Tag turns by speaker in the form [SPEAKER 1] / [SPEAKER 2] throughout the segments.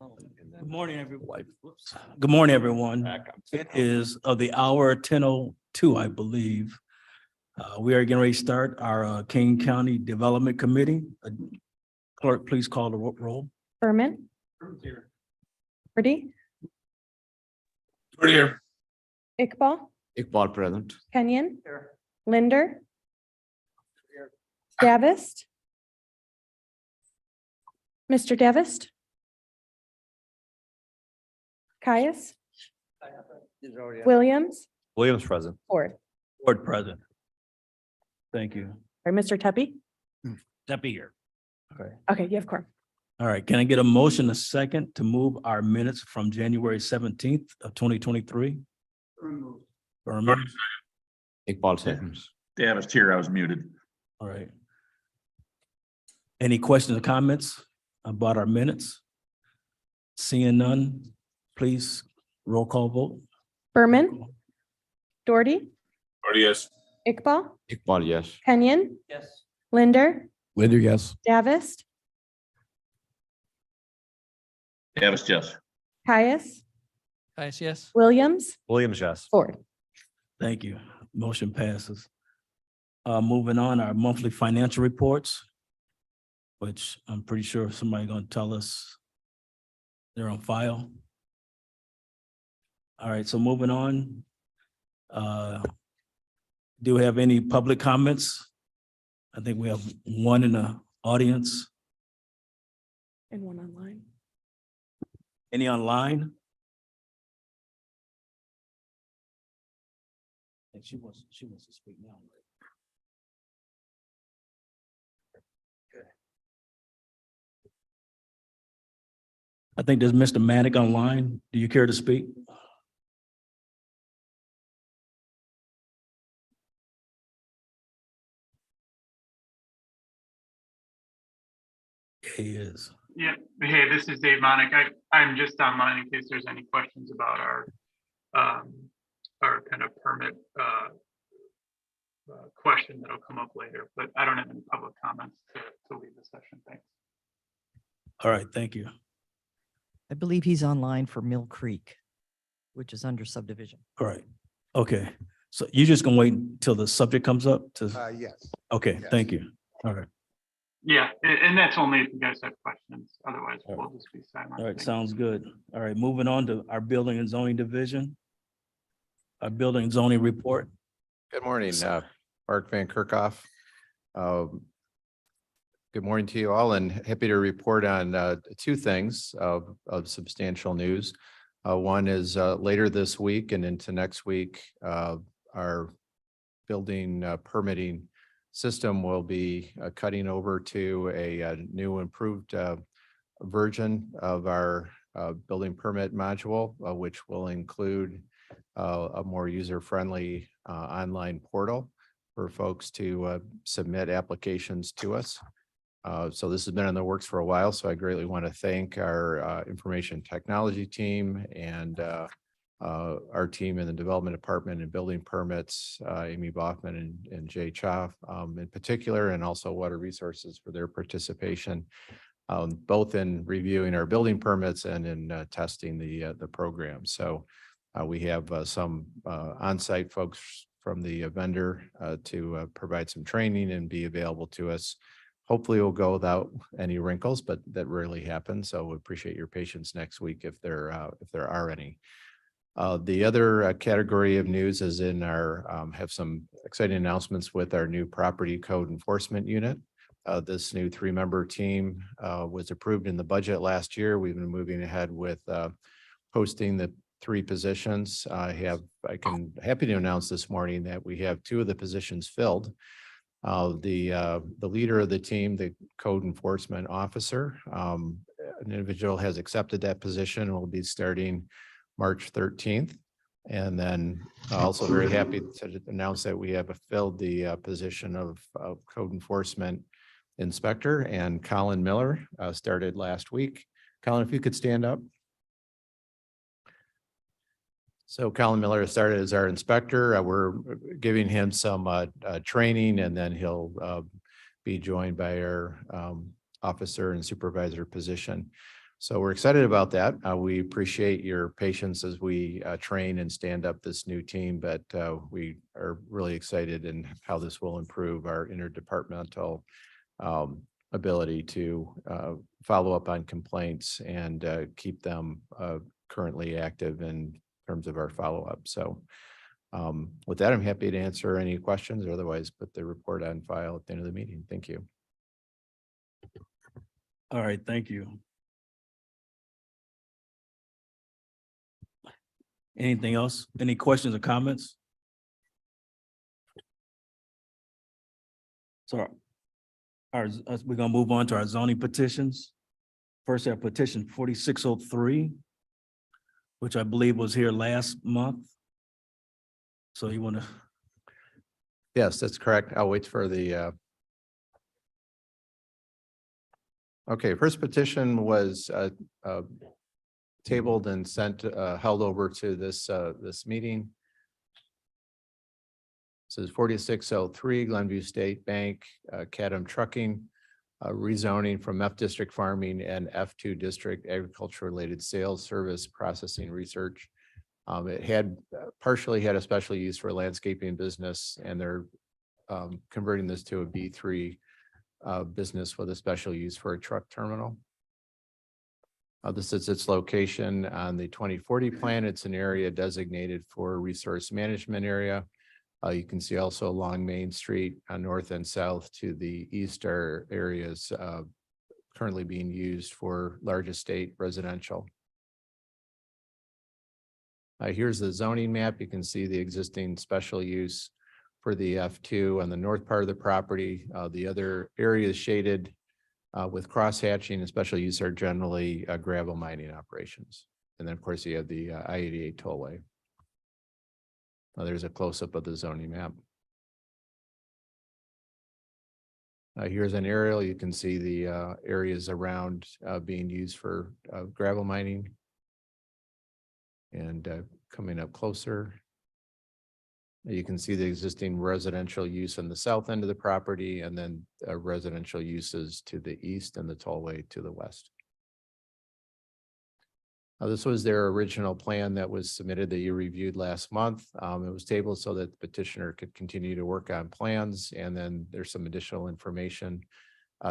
[SPEAKER 1] Good morning, everyone. Good morning, everyone. It is of the hour 10:02, I believe. We are getting ready to start our King County Development Committee. Clerk, please call the roll.
[SPEAKER 2] Berman. Ready?
[SPEAKER 3] Here.
[SPEAKER 2] Iqbal,
[SPEAKER 3] Iqbal present.
[SPEAKER 2] Kenyon. Linder. Davist. Mr. Davist. Caius, Williams,
[SPEAKER 3] Williams present.
[SPEAKER 2] Ford.
[SPEAKER 1] Board President. Thank you.
[SPEAKER 2] Or Mr. Tuppy.
[SPEAKER 1] Deputy here. Okay.
[SPEAKER 2] Okay, you have quorum.
[SPEAKER 1] All right. Can I get a motion a second to move our minutes from January 17th of 2023? Berman.
[SPEAKER 3] Iqbal seconds.
[SPEAKER 4] Davis here, I was muted.
[SPEAKER 1] All right. Any questions or comments about our minutes? Seeing none, please roll call vote.
[SPEAKER 2] Berman, Doherty,
[SPEAKER 3] Yes.
[SPEAKER 2] Iqbal,
[SPEAKER 3] Iqbal, yes.
[SPEAKER 2] Kenyon,
[SPEAKER 1] Yes.
[SPEAKER 2] Linder,
[SPEAKER 3] Linder, yes.
[SPEAKER 2] Davist,
[SPEAKER 4] Davis, yes.
[SPEAKER 2] Caius,
[SPEAKER 1] Yes.
[SPEAKER 2] Williams,
[SPEAKER 3] Williams, yes.
[SPEAKER 2] Ford.
[SPEAKER 1] Thank you. Motion passes. Moving on, our monthly financial reports, which I'm pretty sure somebody gonna tell us they're on file. All right, so moving on. Do we have any public comments? I think we have one in the audience.
[SPEAKER 2] And one online.
[SPEAKER 1] Any online? And she wants to speak now. Okay. I think there's Mr. Manick online. Do you care to speak? He is.
[SPEAKER 5] Yeah, hey, this is Dave Monick. I'm just online in case there's any questions about our kind of permit question that'll come up later, but I don't have any public comments to leave the session. Thanks.
[SPEAKER 1] All right, thank you.
[SPEAKER 6] I believe he's online for Mill Creek, which is under subdivision.
[SPEAKER 1] All right, okay. So you're just gonna wait until the subject comes up to,
[SPEAKER 7] Yes.
[SPEAKER 1] okay,
[SPEAKER 7] yes.
[SPEAKER 1] thank you. All right,
[SPEAKER 5] Yeah, and that's only if you guys have questions. Otherwise,
[SPEAKER 1] All
[SPEAKER 5] we'll just be silent.
[SPEAKER 1] all right,
[SPEAKER 5] Thanks.
[SPEAKER 1] sounds good. All right, moving on to our building and zoning division. Our building and zoning report.
[SPEAKER 7] Good morning, Mark Van Kerkhoff. Good morning to you all and happy to report on two things of substantial news. One is later this week and into next week, our building permitting system will be cutting over to a new improved version of our building permit module, which will include a more user-friendly online portal for folks to submit applications to us. So this has been in the works for a while, so I greatly want to thank our information technology team and our team in the development department and building permits, Amy Boffman and Jay Choff in particular, and also Water Resources for their participation, both in reviewing our building permits and in testing the program. So we have some on-site folks from the vendor to provide some training and be available to us. Hopefully it'll go without any wrinkles, but that rarely happens. So we appreciate your patience next week if there are any. The other category of news is in our have some exciting announcements with our new property code enforcement unit. This new 3-member team was approved in the budget last year. We've been moving ahead with posting the 3 positions. Happy to announce this morning that we have 2 of the positions filled. The leader of the team, the code enforcement officer, an individual has accepted that position and will be starting March 13th. And then also very happy to announce that we have filled the position of code enforcement inspector, and Colin Miller started last week. Colin, if you could stand up. So Colin Miller started as our inspector. We're giving him some training, and then he'll be joined by our officer and supervisor position. So we're excited about that. We appreciate your patience as we train and stand up this new team, but we are really excited in how this will improve our interdepartmental ability to follow up on complaints and keep them currently active in terms of our follow-up. So with that, I'm happy to answer any questions or otherwise put the report on file at the end of the meeting. Thank you.
[SPEAKER 1] All right, thank you. Anything else? Any questions or comments? So we're gonna move on to our zoning petitions. First, our petition 4603, which I believe was here last month. So you want to,
[SPEAKER 7] Yes, that's correct. I'll wait for the. Okay, first petition was tabled and sent, held over to this meeting. This is 4603 Glenview State Bank, Cadam Trucking, rezoning from F District Farming and F2 District Agriculture Related Sales Service Processing Research. It had partially had a special use for a landscaping business, and they're converting this to a B3 business with a special use for a truck terminal. This is its location on the 2040 plan. It's an area designated for a resource management area. You can see also along Main Street on north and south to the east are areas currently being used for large estate residential. Here's the zoning map. You can see the existing special use for the F2 on the north part of the property. The other areas shaded with cross hatching and special use are generally gravel mining operations. And then of course you have the I-88 tollway. There's a close-up of the zoning map. Here's an aerial. You can see the areas around being used for gravel mining. And coming up closer, you can see the existing residential use on the south end of the property, and then residential uses to the east and the tollway to the west. This was their original plan that was submitted that you reviewed last month. It was tabled so that the petitioner could continue to work on plans, and then there's some additional information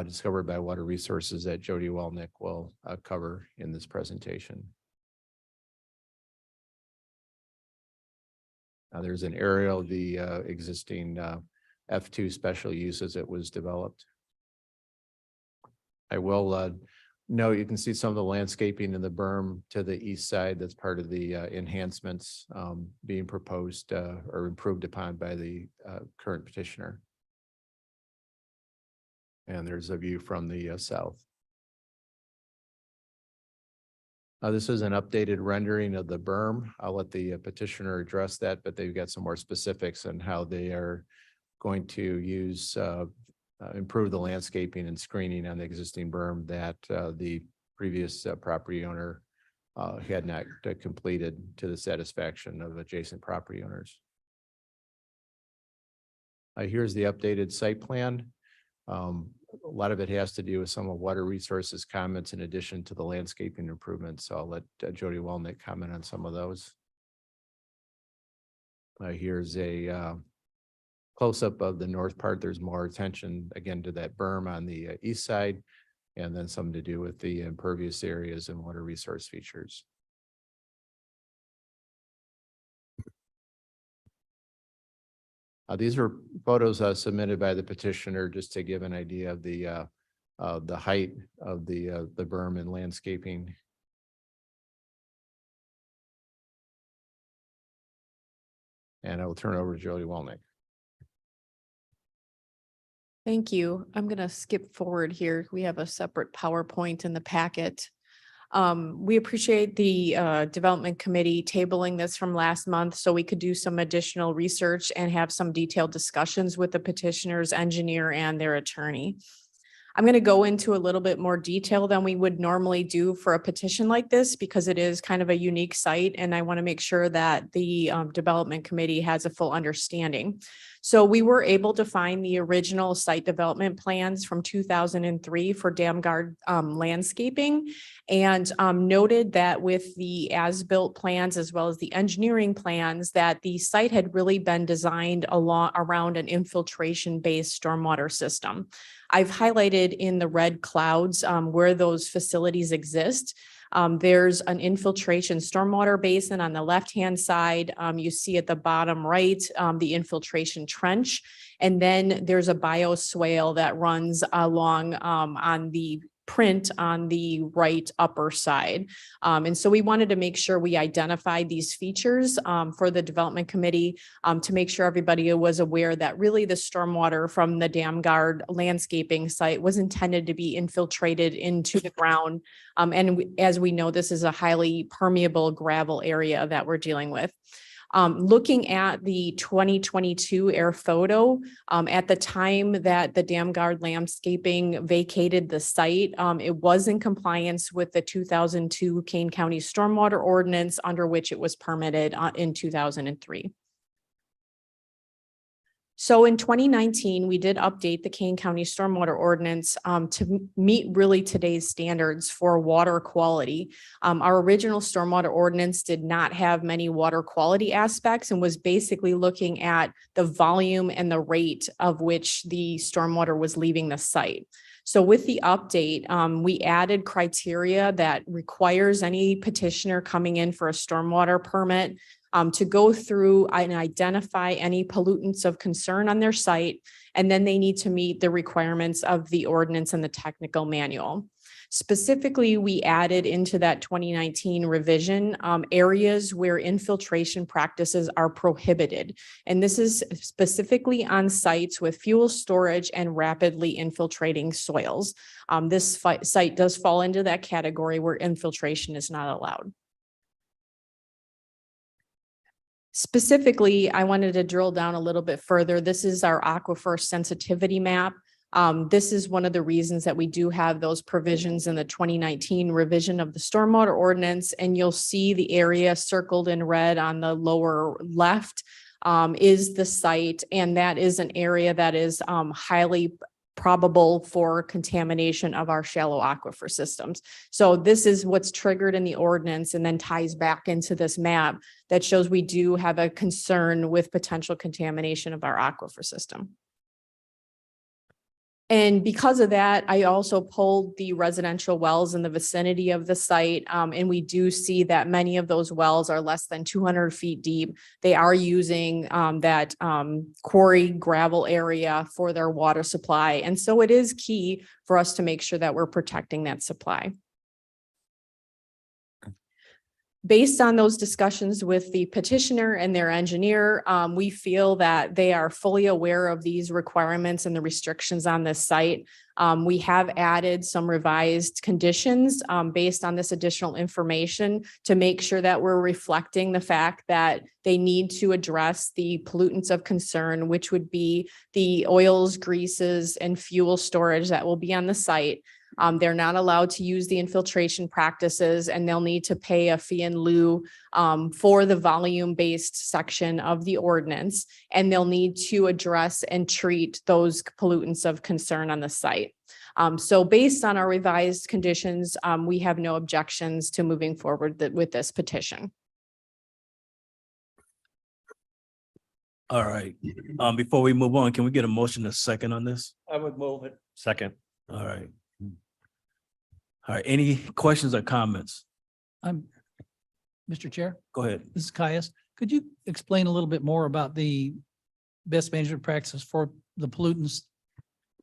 [SPEAKER 7] discovered by Water Resources that Jody Welnick will cover in this presentation. There's an aerial of the existing F2 special use as it was developed. I will note, you can see some of the landscaping in the berm to the east side. That's part of the enhancements being proposed or improved upon by the current petitioner. And there's a view from the south. This is an updated rendering of the berm. I'll let the petitioner address that, but they've got some more specifics on how they are going to use improve the landscaping and screening on the existing berm that the previous property owner had not completed to the satisfaction of adjacent property owners. Here's the updated site plan. A lot of it has to do with some of Water Resources comments in addition to the landscaping improvements. So I'll let Jody Welnick comment on some of those. Here's a close-up of the north part. There's more attention again to that berm on the east side, and then some to do with the impervious areas and water resource features. These were photos submitted by the petitioner just to give an idea of the height of the berm and landscaping. And I will turn it over to Jody Welnick.
[SPEAKER 2] Thank you. I'm going to skip forward here. We have a separate PowerPoint in the packet. We appreciate the Development Committee tabling this from last month so we could do some additional research and have some detailed discussions with the petitioner's engineer and their attorney. I'm going to go into a little bit more detail than we would normally do for a petition like this because it is kind of a unique site and I want to make sure that the development committee has a full understanding. So we were able to find the original site development plans from 2003 for Dam Guard landscaping and noted that with the as-built plans as well as the engineering plans that the site had really been designed around an infiltration-based stormwater system. I've highlighted in the red clouds where those facilities exist. There's an infiltration stormwater basin on the left-hand side. You see at the bottom right, the infiltration trench. And then there's a bioswale that runs along on the print on the right upper side. And so we wanted to make sure we identified these features for the development committee to make sure everybody was aware that really the stormwater from the Dam Guard landscaping site was intended to be infiltrated into the ground. As we know, this is a highly permeable gravel area that we're dealing with. Looking at the 2022 air photo, at the time that the Dam Guard landscaping vacated the site, it was in compliance with the 2002 Kane County Stormwater Ordinance under which it was permitted in 2003. So in 2019, we did update the Kane County Stormwater Ordinance to meet really today's standards for water quality. Our original stormwater ordinance did not have many water quality aspects and was basically looking at the volume and the rate of which the stormwater was leaving the site. So with the update, we added criteria that requires any petitioner coming in for a stormwater permit to go through and identify any pollutants of concern on their site, and then they need to meet the requirements of the ordinance and the technical manual. Specifically, we added into that 2019 revision areas where infiltration practices are prohibited. And this is specifically on sites with fuel storage and rapidly infiltrating soils. This site does fall into that category where infiltration is not allowed. Specifically, I wanted to drill down a little bit further. This is our aquifer sensitivity map. This is one of the reasons that we do have those provisions in the 2019 revision of the stormwater ordinance, and you'll see the area circled in red on the lower left is the site, and that is an area that is highly probable for contamination of our shallow aquifer systems. So this is what's triggered in the ordinance and then ties back into this map that shows we do have a concern with potential contamination of our aquifer system. And because of that, I also pulled the residential wells in the vicinity of the site. And we do see that many of those wells are less than 200 feet deep. They are using that quarry gravel area for their water supply. And so it is key for us to make sure that we're protecting that supply. Based on those discussions with the petitioner and their engineer, we feel that they are fully aware of these requirements and the restrictions on this site. We have added some revised conditions based on this additional information to make sure that we're reflecting the fact that they need to address the pollutants of concern, which would be the oils, greases, and fuel storage that will be on the site. They're not allowed to use the infiltration practices, and they'll need to pay a fee in lieu for the volume-based section of the ordinance, and they'll need to address and treat those pollutants of concern on the site. So based on our revised conditions, we have no objections to moving forward with this petition.
[SPEAKER 1] All right. Before we move on, can we get a motion a second on this?
[SPEAKER 8] I would move it.
[SPEAKER 3] Second.
[SPEAKER 1] All right. All right. Any questions or comments?
[SPEAKER 8] Mr. Chair,
[SPEAKER 1] Go ahead.
[SPEAKER 8] this is Caius. Could you explain a little bit more about the best management practices for the pollutants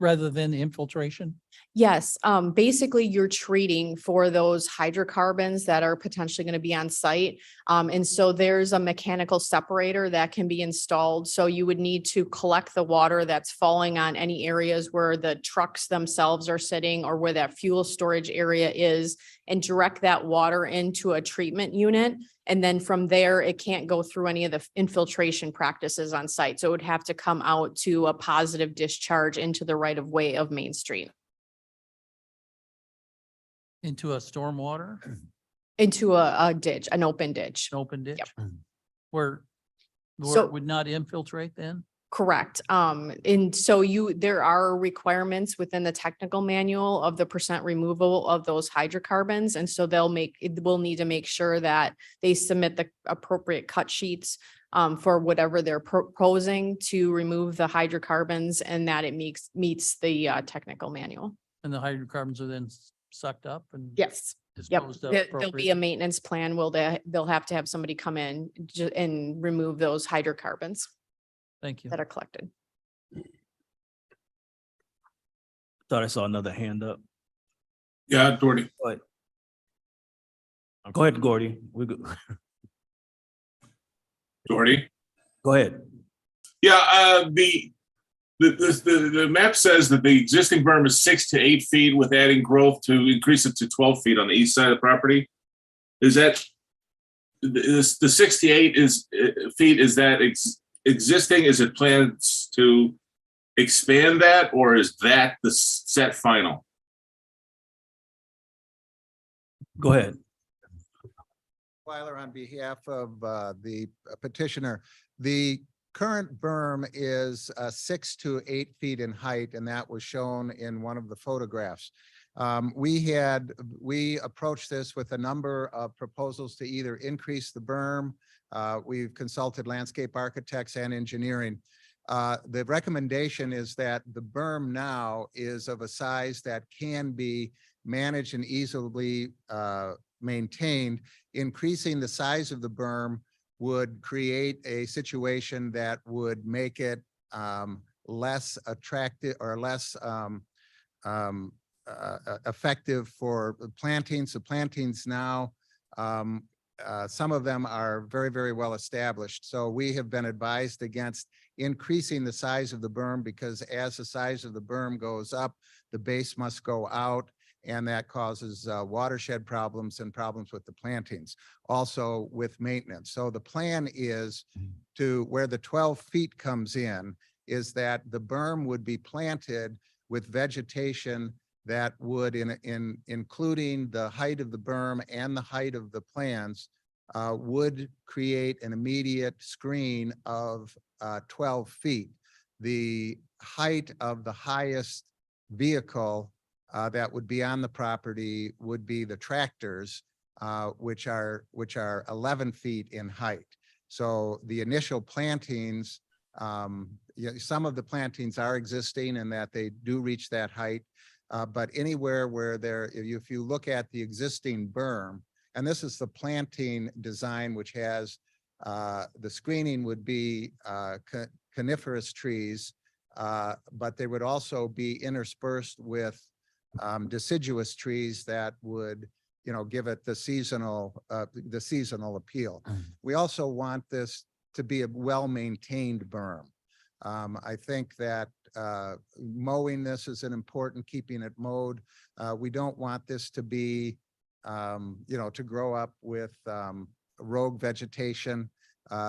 [SPEAKER 8] rather than the infiltration?
[SPEAKER 2] Yes, basically you're treating for those hydrocarbons that are potentially going to be on site. And so there's a mechanical separator that can be installed. So you would need to collect the water that's falling on any areas where the trucks themselves are sitting or where that fuel storage area is, and direct that water into a treatment unit. And then from there, it can't go through any of the infiltration practices on site. So it would have to come out to a positive discharge into the right of way of Main Street.
[SPEAKER 8] Into a stormwater,
[SPEAKER 2] into a ditch, an open ditch.
[SPEAKER 8] an open ditch?
[SPEAKER 2] Yep.
[SPEAKER 8] Where
[SPEAKER 2] So-
[SPEAKER 8] it would not infiltrate then?
[SPEAKER 2] Correct. And so there are requirements within the technical manual of the percent removal of those hydrocarbons. And so we'll need to make sure that they submit the appropriate cut sheets for whatever they're proposing to remove the hydrocarbons and that it meets the technical manual.
[SPEAKER 8] And the hydrocarbons are then sucked up and
[SPEAKER 2] Yes. Yep.
[SPEAKER 8] disposed of
[SPEAKER 2] There'll be a
[SPEAKER 8] appropriately?
[SPEAKER 2] maintenance plan. They'll have to have somebody come in and remove those hydrocarbons
[SPEAKER 8] Thank you.
[SPEAKER 2] that are collected.
[SPEAKER 1] Thought I saw another hand up.
[SPEAKER 3] Yeah, Doherty.
[SPEAKER 1] Go ahead, Gordy.
[SPEAKER 3] Doherty.
[SPEAKER 1] Go ahead.
[SPEAKER 3] Yeah, the map says that the existing berm is 6 to 8 feet with adding growth to increase it to 12 feet on the east side of the property. Is that, the 68 feet, is that existing? Is it plans to expand that, or is that the set final?
[SPEAKER 1] Go ahead.
[SPEAKER 9] Weiler, on behalf of the petitioner, the current berm is 6 to 8 feet in height, and that was shown in one of the photographs. We approached this with a number of proposals to either increase the berm. We've consulted landscape architects and engineering. The recommendation is that the berm now is of a size that can be managed and easily maintained. Increasing the size of the berm would create a situation that would make it less attractive or less effective for plantings. The plantings now, some of them are very, very well established. So we have been advised against increasing the size of the berm because as the size of the berm goes up, the base must go out, and that causes watershed problems and problems with the plantings, also with maintenance. So the plan is to where the 12 feet comes in is that the berm would be planted with vegetation that would, including the height of the berm and the height of the plants, would create an immediate screen of 12 feet. The height of the highest vehicle that would be on the property would be the tractors, which are 11 feet in height. So the initial plantings, some of the plantings are existing and that they do reach that height. But anywhere where if you look at the existing berm, and this is the planting design, which has the screening would be coniferous trees, but they would also be interspersed with deciduous trees that would, give it the seasonal appeal. We also want this to be a well-maintained berm. I think that mowing this is an important, keeping it mowed. We don't want this to be, to grow up with rogue vegetation.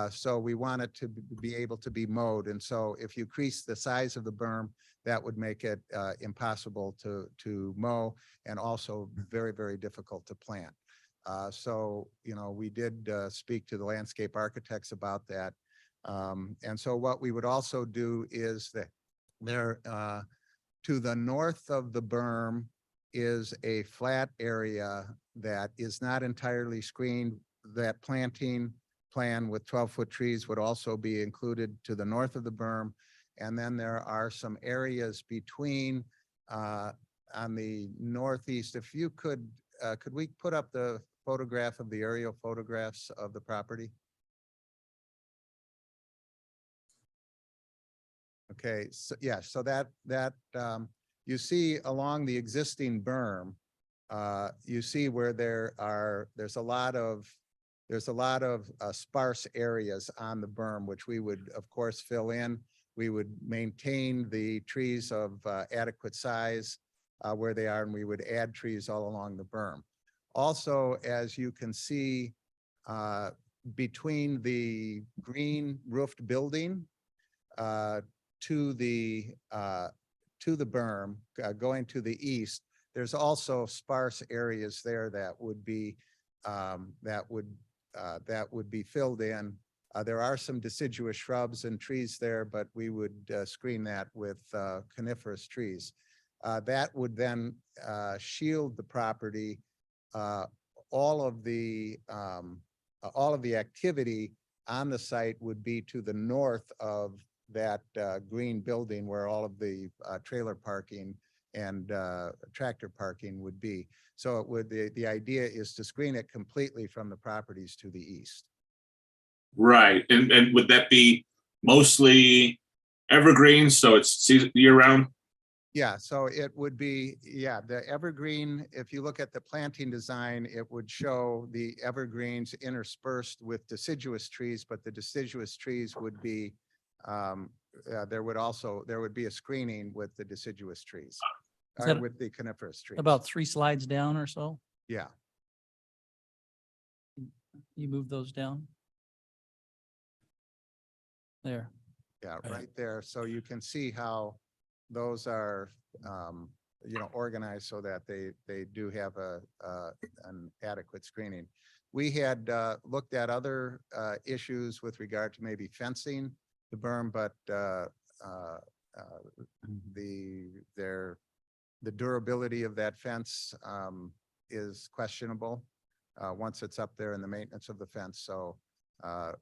[SPEAKER 9] So we want it to be able to be mowed. And so if you increase the size of the berm, that would make it impossible to mow and also very, very difficult to plant. So, we did speak to the landscape architects about that. And so what we would also do is that there, to the north of the berm is a flat area that is not entirely screened. That planting plan with 12-foot trees would also be included to the north of the berm. And then there are some areas between on the northeast. If you could we put up the photograph of the aerial photographs of the property? Okay, so yeah, so that you see along the existing berm, you see where there's a lot of sparse areas on the berm, which we would of course fill in. We would maintain the trees of adequate size where they are, and we would add trees all along the berm. Also, as you can see, between the green roofed building to the berm going to the east, there's also sparse areas there that would be, that would be filled in. There are some deciduous shrubs and trees there, but we would screen that with coniferous trees. That would then shield the property. All of the activity on the site would be to the north of that green building where all of the trailer parking and tractor parking would be. So it would, the idea is to screen it completely from the properties to the east.
[SPEAKER 3] Right, and would that be mostly evergreen, so it's year round?
[SPEAKER 9] Yeah, so it would be, yeah, the evergreen, if you look at the planting design, it would show the evergreens interspersed with deciduous trees, but the deciduous trees would be, there would be a screening with the deciduous trees.
[SPEAKER 8] Is that
[SPEAKER 9] With the coniferous trees.
[SPEAKER 8] About 3 slides down or so?
[SPEAKER 9] Yeah,
[SPEAKER 8] You move those down? There.
[SPEAKER 9] yeah,
[SPEAKER 1] Right.
[SPEAKER 9] right there. So you can see how those are, organized so that they do have an adequate screening. We had looked at other issues with regard to maybe fencing the berm, but the durability of that fence is questionable once it's up there, and the maintenance of the fence. So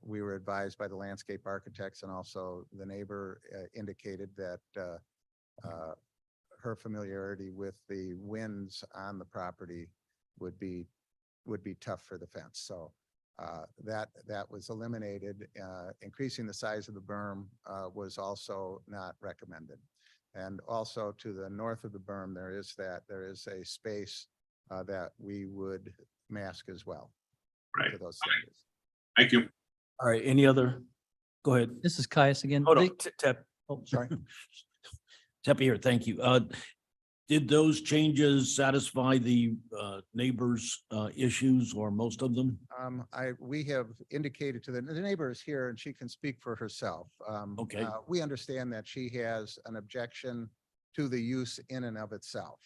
[SPEAKER 9] we were advised by the landscape architects, and also the neighbor indicated that her familiarity with the winds on the property would be tough for the fence. So that was eliminated. Increasing the size of the berm was also not recommended. And also to the north of the berm, there is a space that we would mask as well.
[SPEAKER 3] Right.
[SPEAKER 9] To those things.
[SPEAKER 3] Thank you.
[SPEAKER 1] All right, any other? Go ahead.
[SPEAKER 8] This is Caius again.
[SPEAKER 1] Hold
[SPEAKER 8] They-
[SPEAKER 1] on, Tap.
[SPEAKER 8] Oh, sorry.
[SPEAKER 1] Tap here, thank you. Did those changes satisfy the neighbors' issues or most of them?
[SPEAKER 9] We have indicated to the neighbor is here and she can speak for herself.
[SPEAKER 1] Okay.
[SPEAKER 9] We understand that she has an objection to the use in and of itself.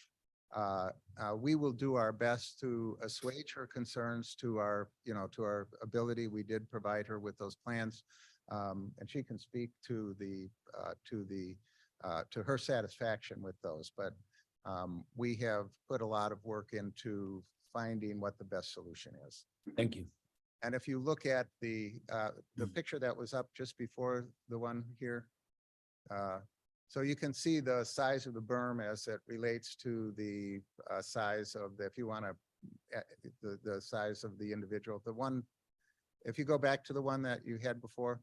[SPEAKER 9] We will do our best to assuage her concerns to our ability. We did provide her with those plans. And she can speak to her satisfaction with those, but we have put a lot of work into finding what the best solution is.
[SPEAKER 1] Thank you.
[SPEAKER 9] And if you look at the picture that was up just before the one here, so you can see the size of the berm as it relates to the size of the, if you want to, the size of the individual. The one, if you go back to the one that you had before,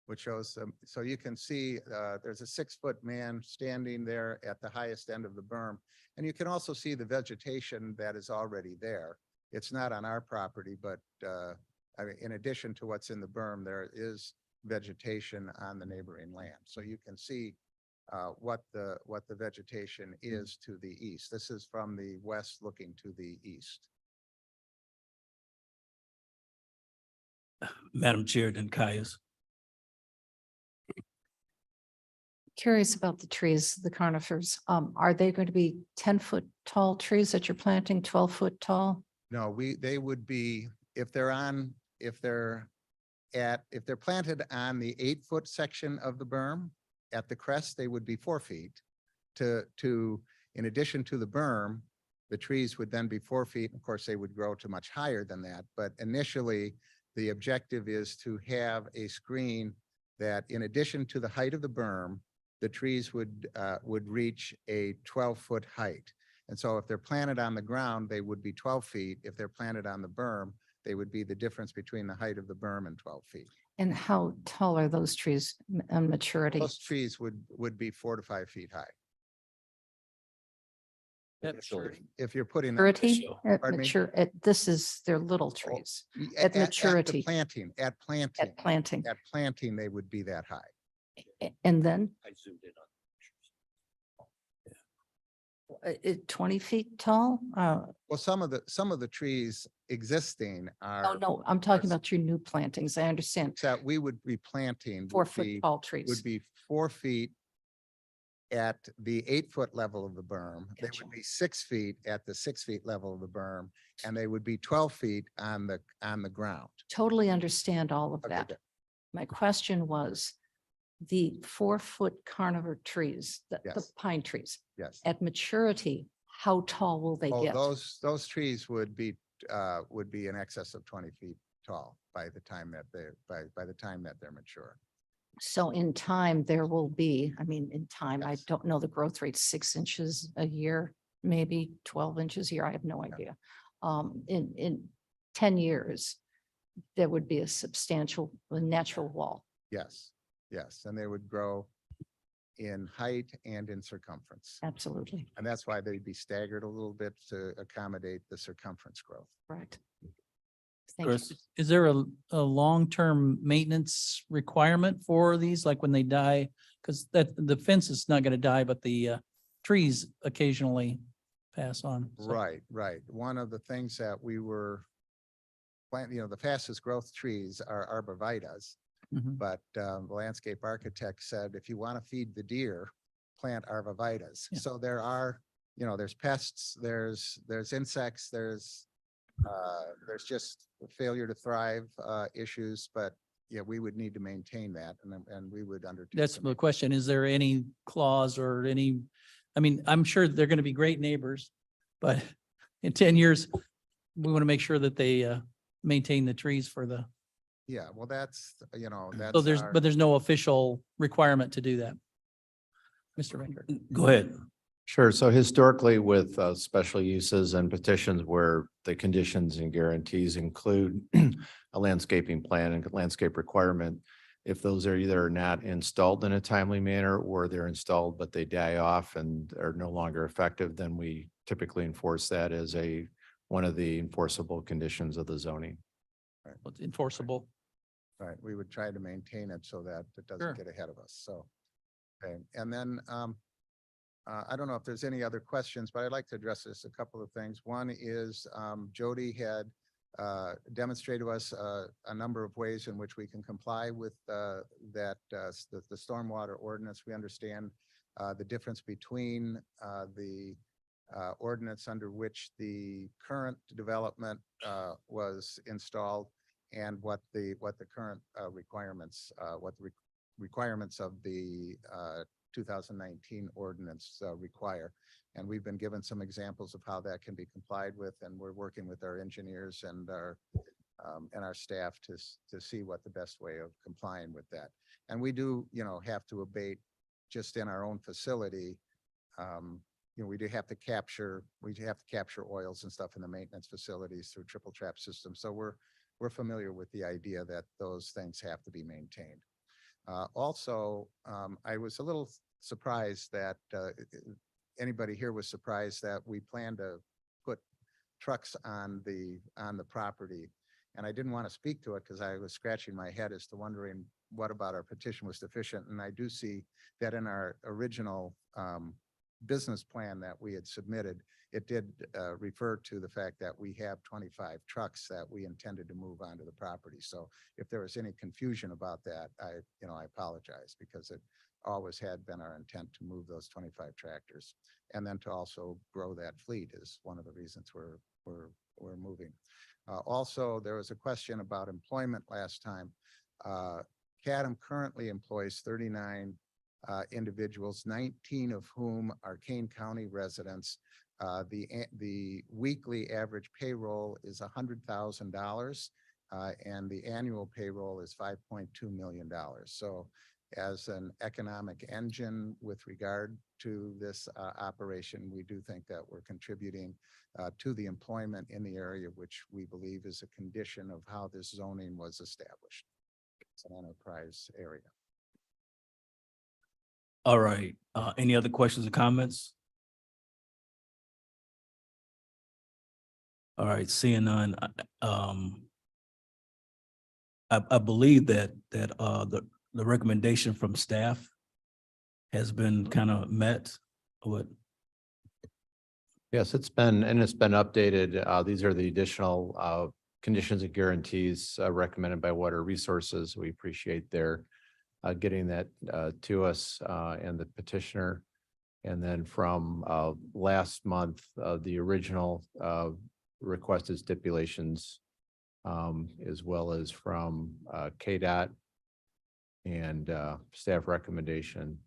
[SPEAKER 9] which shows, so you can see there's a 6-foot man standing there at the highest end of the berm. And you can also see the vegetation that is already there. It's not on our property, but I mean, in addition to what's in the berm, there is vegetation on the neighboring land. So you can see what the vegetation is to the east. This is from the west looking to the east.
[SPEAKER 1] Madam Chair, then Caius.
[SPEAKER 10] Curious about the trees, the conifers. Are they going to be 10-foot tall trees that you're planting, 12-foot tall?
[SPEAKER 9] No, they would be, if they're planted on the 8-foot section of the berm at the crest, they would be 4 feet. In addition to the berm, the trees would then be 4 feet. Of course, they would grow to much higher than that. But initially, the objective is to have a screen that, in addition to the height of the berm, the trees would reach a 12-foot height. And so if they're planted on the ground, they would be 12 feet. If they're planted on the berm, they would be the difference between the height of the berm and 12 feet.
[SPEAKER 10] And how tall are those trees on maturity?
[SPEAKER 9] Those trees would be 4 to 5 feet high. If you're putting.
[SPEAKER 10] Maturity? At
[SPEAKER 9] Pardon me?
[SPEAKER 10] mature, this is, they're little trees. At maturity.
[SPEAKER 9] At planting,
[SPEAKER 10] At planting.
[SPEAKER 9] at planting, they would be that high.
[SPEAKER 10] And then
[SPEAKER 1] I zoomed in on.
[SPEAKER 10] 20 feet tall?
[SPEAKER 9] Well, some of the trees existing
[SPEAKER 10] Oh,
[SPEAKER 9] are,
[SPEAKER 10] no, I'm talking about your new plantings. I understand.
[SPEAKER 9] that we would be planting.
[SPEAKER 10] 4-foot tall trees.
[SPEAKER 9] Would be 4 feet at the 8-foot level of the berm. They
[SPEAKER 10] Gotcha.
[SPEAKER 9] would be 6 feet at the 6 feet level of the berm, and they would be 12 feet on the ground.
[SPEAKER 10] Totally understand all of
[SPEAKER 9] Okay,
[SPEAKER 10] that.
[SPEAKER 9] good.
[SPEAKER 10] My question was the 4-foot conifer trees, the
[SPEAKER 9] Yes.
[SPEAKER 10] pine trees,
[SPEAKER 9] Yes.
[SPEAKER 10] at maturity, how tall will they
[SPEAKER 9] Oh,
[SPEAKER 10] get?
[SPEAKER 9] those trees would be in excess of 20 feet tall by the time that they're mature.
[SPEAKER 10] So in time, there will be, I mean, in time, I
[SPEAKER 9] Yes.
[SPEAKER 10] don't know the growth rate, 6 inches a year, maybe 12 inches a year. I have no idea. In 10 years, there would be a substantial, a natural wall.
[SPEAKER 9] Yes, yes, and they would grow in height and in circumference.
[SPEAKER 10] Absolutely,
[SPEAKER 9] And that's why they'd be staggered a little bit to accommodate the circumference growth.
[SPEAKER 10] correct. Thank you.
[SPEAKER 1] Chris?
[SPEAKER 8] Is there a long-term maintenance requirement for these, like when they die? Because the fence is not gonna die, but the trees occasionally pass on. So-
[SPEAKER 9] Right, right. One of the things that we were the fastest growth trees are arborvitaes.
[SPEAKER 8] Mhm.
[SPEAKER 9] But the landscape architect said, if you want to feed the deer, plant arborvitaes.
[SPEAKER 8] Yeah.
[SPEAKER 9] So there are, there's pests, there's insects, there's just failure to thrive issues, but yeah, we would need to maintain that and we would undertake.
[SPEAKER 8] That's
[SPEAKER 9] to
[SPEAKER 8] the
[SPEAKER 9] ma-
[SPEAKER 8] question. Is there any clause or any, I mean, I'm sure they're gonna be great neighbors, but in 10 years, we want to make sure that they maintain the trees for the,
[SPEAKER 9] Yeah, well, that's,
[SPEAKER 8] so
[SPEAKER 9] that's our.
[SPEAKER 8] but there's no official requirement to do that. Mr. Ranger.
[SPEAKER 1] Go ahead.
[SPEAKER 7] Sure. So historically with special uses and petitions where the conditions and guarantees include a landscaping plan and landscape requirement, if those are either not installed in a timely manner or they're installed, but they die off and are no longer effective, then we typically enforce that as one of the enforceable conditions of the zoning.
[SPEAKER 8] It's enforceable.
[SPEAKER 9] Right, we would try to maintain it so that it
[SPEAKER 8] Sure.
[SPEAKER 9] doesn't get ahead of us, so. Okay, and then, I don't know if there's any other questions, but I'd like to address this, a couple of things. One is, Jody had, demonstrated to us, a number of ways in which we can comply with, the stormwater ordinance. We understand, the difference between, the ordinance under which the current development was installed and what the current requirements, requirements of the 2019 ordinance require. And we've been given some examples of how that can be complied with, and we're working with our engineers and our staff to see what the best way of complying with that. And we do, have to abate just in our own facility. We do have to capture oils and stuff in the maintenance facilities through triple trap systems. So we're familiar with the idea that those things have to be maintained. Also, I was a little surprised that anybody here was surprised that we plan to put trucks on the property. And I didn't want to speak to it because I was scratching my head as to wondering what about our petition was deficient. And I do see that in our original business plan that we had submitted, it did refer to the fact that we have 25 trucks that we intended to move onto the property. So if there was any confusion about that, I apologize, because it always had been our intent to move those 25 tractors. And then to also grow that fleet is one of the reasons we're moving. Also, there was a question about employment last time. CADM currently employs 39 individuals, 19 of whom are Kane County residents. The weekly average payroll is $100,000, and the annual payroll is $5.2 million. So as an economic engine with regard to this operation, we do think that we're contributing to the employment in the area, which we believe is a condition of how this zoning was established. It's an enterprise area.
[SPEAKER 1] All right. Any other questions or comments? All right, seeing none, I believe that the recommendation from staff has been kind of met. What?
[SPEAKER 7] Yes, it's been updated. These are the additional conditions and guarantees recommended by Water Resources. We appreciate their getting that to us and the petitioner. And then from last month, the original requested stipulations, as well as from KDOT and staff recommendation.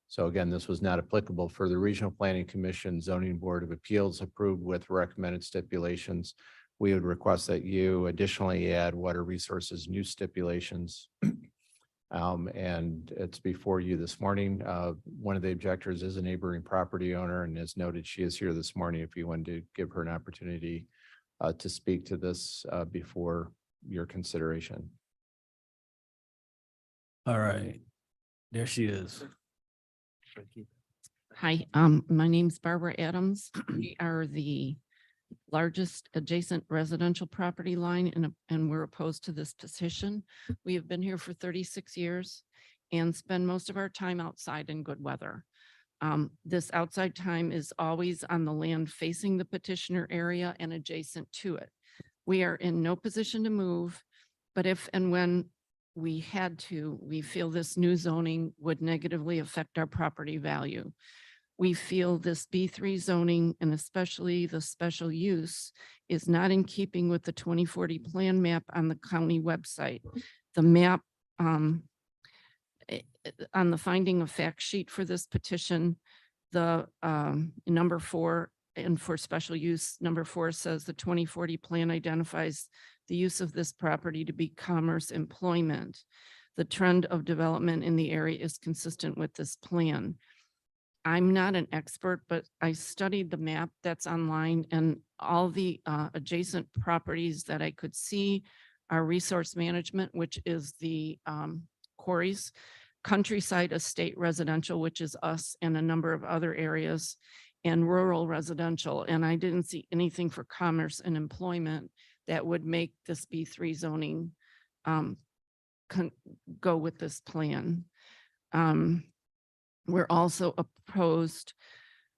[SPEAKER 7] So again, this was not applicable for the Regional Planning Commission Zoning Board of Appeals approved with recommended stipulations. We would request that you additionally add water resources, new stipulations. And it's before you this morning. One of the objectors is a neighboring property owner, and as noted, she is here this morning if you wanted to give her an opportunity to speak to this before your consideration.
[SPEAKER 1] All right, there she is.
[SPEAKER 11] Hi, my name's Barbara Adams. We are the largest adjacent residential property line and we're opposed to this petition. We have been here for 36 years and spend most of our time outside in good weather. This outside time is always on the land facing the petitioner area and adjacent to it. We are in no position to move, but if and when we had to, we feel this new zoning would negatively affect our property value. We feel this B3 zoning and especially the special use is not in keeping with the 2040 plan map on the county website. The map on the finding of fact sheet for this petition, the number 4 and for special use, number 4 says the 2040 plan identifies the use of this property to be commerce employment. The trend of development in the area is consistent with this plan. I'm not an expert, but I studied the map that's online and all the adjacent properties that I could see are resource management, which is the quarries, countryside estate residential, which is us and a number of other areas, and rural residential. And I didn't see anything for commerce and employment that would make this B3 zoning go with this plan. We're also opposed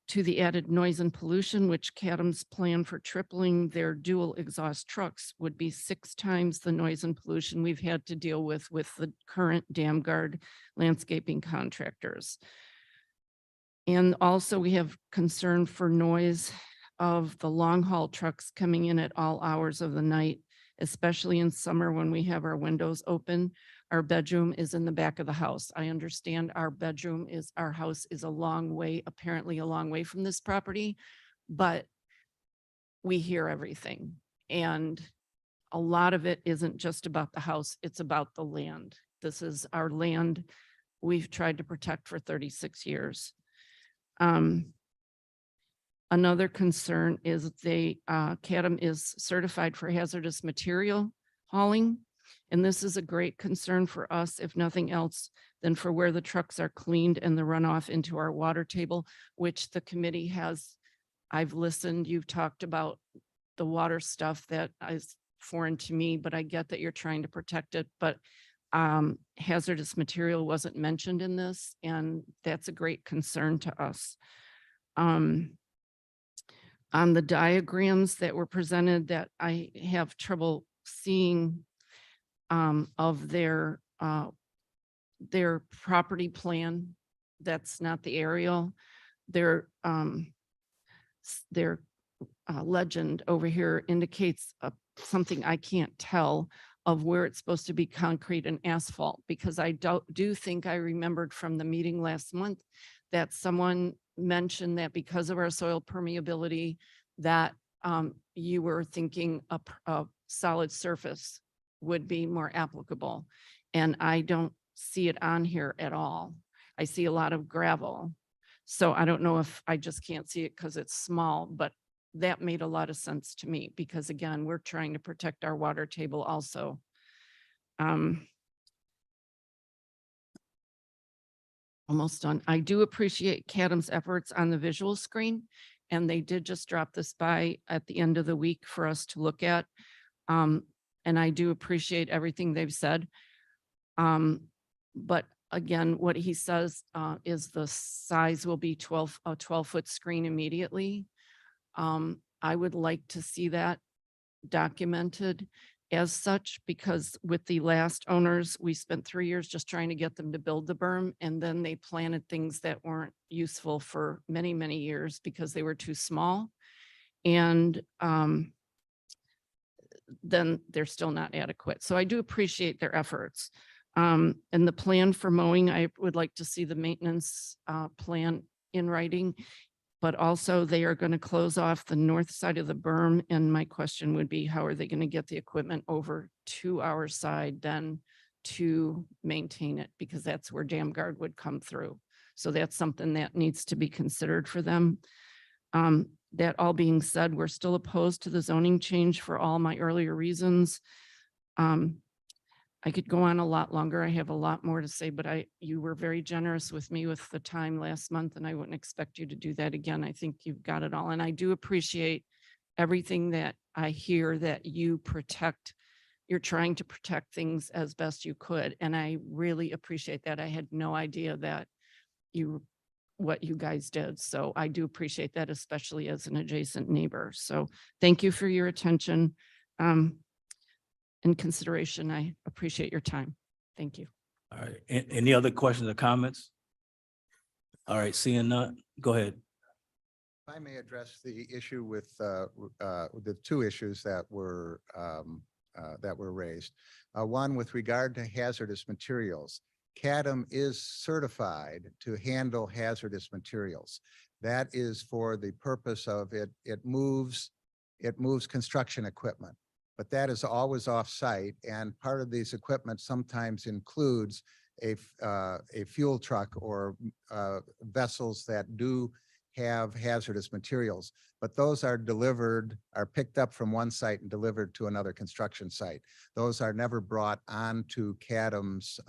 [SPEAKER 11] to the added noise and pollution, which Cadam's plan for tripling their dual exhaust trucks would be 6 times the noise and pollution we've had to deal with the current dam guard landscaping contractors. And also we have concern for noise of the long haul trucks coming in at all hours of the night, especially in summer when we have our windows open. Our bedroom is in the back of the house. I understand our house is a long way, apparently a long way from this property, but we hear everything. And a lot of it isn't just about the house, it's about the land. This is our land we've tried to protect for 36 years. Another concern is Cadam is certified for hazardous material hauling. And this is a great concern for us, if nothing else, than for where the trucks are cleaned and the runoff into our water table, which the committee has. I've listened, you've talked about the water stuff that is foreign to me, but I get that you're trying to protect it. But hazardous material wasn't mentioned in this, and that's a great concern to us. On the diagrams that were presented that I have trouble seeing of their property plan, that's not the aerial. Their legend over here indicates something I can't tell of where it's supposed to be concrete and asphalt, because I do think I remembered from the meeting last month that someone mentioned that because of our soil permeability, that you were thinking a solid surface would be more applicable. And I don't see it on here at all. I see a lot of gravel. So I don't know if I just can't see it because it's small, but that made a lot of sense to me because again, we're trying to protect our water table also. Almost done. I do appreciate Cadam's efforts on the visual screen, and they did just drop this by at the end of the week for us to look at. And I do appreciate everything they've said. But again, what he says is the size will be a 12-foot screen immediately. I would like to see that documented. as such, because with the last owners, we spent 3 years just trying to get them to build the berm, and then they planted things that weren't useful for many, many years because they were too small. And then they're still not adequate. So I do appreciate their efforts. And the plan for mowing, I would like to see the maintenance plan in writing. But also they are going to close off the north side of the berm. And my question would be, how are they going to get the equipment over to our side then to maintain it? Because that's where Dam Guard would come through. So that's something that needs to be considered for them. That all being said, we're still opposed to the zoning change for all my earlier reasons. I could go on a lot longer. I have a lot more to say, but you were very generous with me with the time last month, and I wouldn't expect you to do that again. I think you've got it all. And I do appreciate everything that I hear that you protect. You're trying to protect things as best you could. And I really appreciate that. I had no idea that what you guys did. So I do appreciate that, especially as an adjacent neighbor. So thank you for your attention. And consideration. I appreciate your time. Thank you.
[SPEAKER 1] All right. Any other questions or comments? All right, seeing none, go ahead.
[SPEAKER 9] If I may address the issue with the two issues that were raised. One with regard to hazardous materials. CADM is certified to handle hazardous materials. That is for the purpose of it moves construction equipment. But that is always off-site, and part of these equipment sometimes includes a fuel truck or vessels that do have hazardous materials. But those are picked up from one site and delivered to another construction site. Those are never brought onto CADM's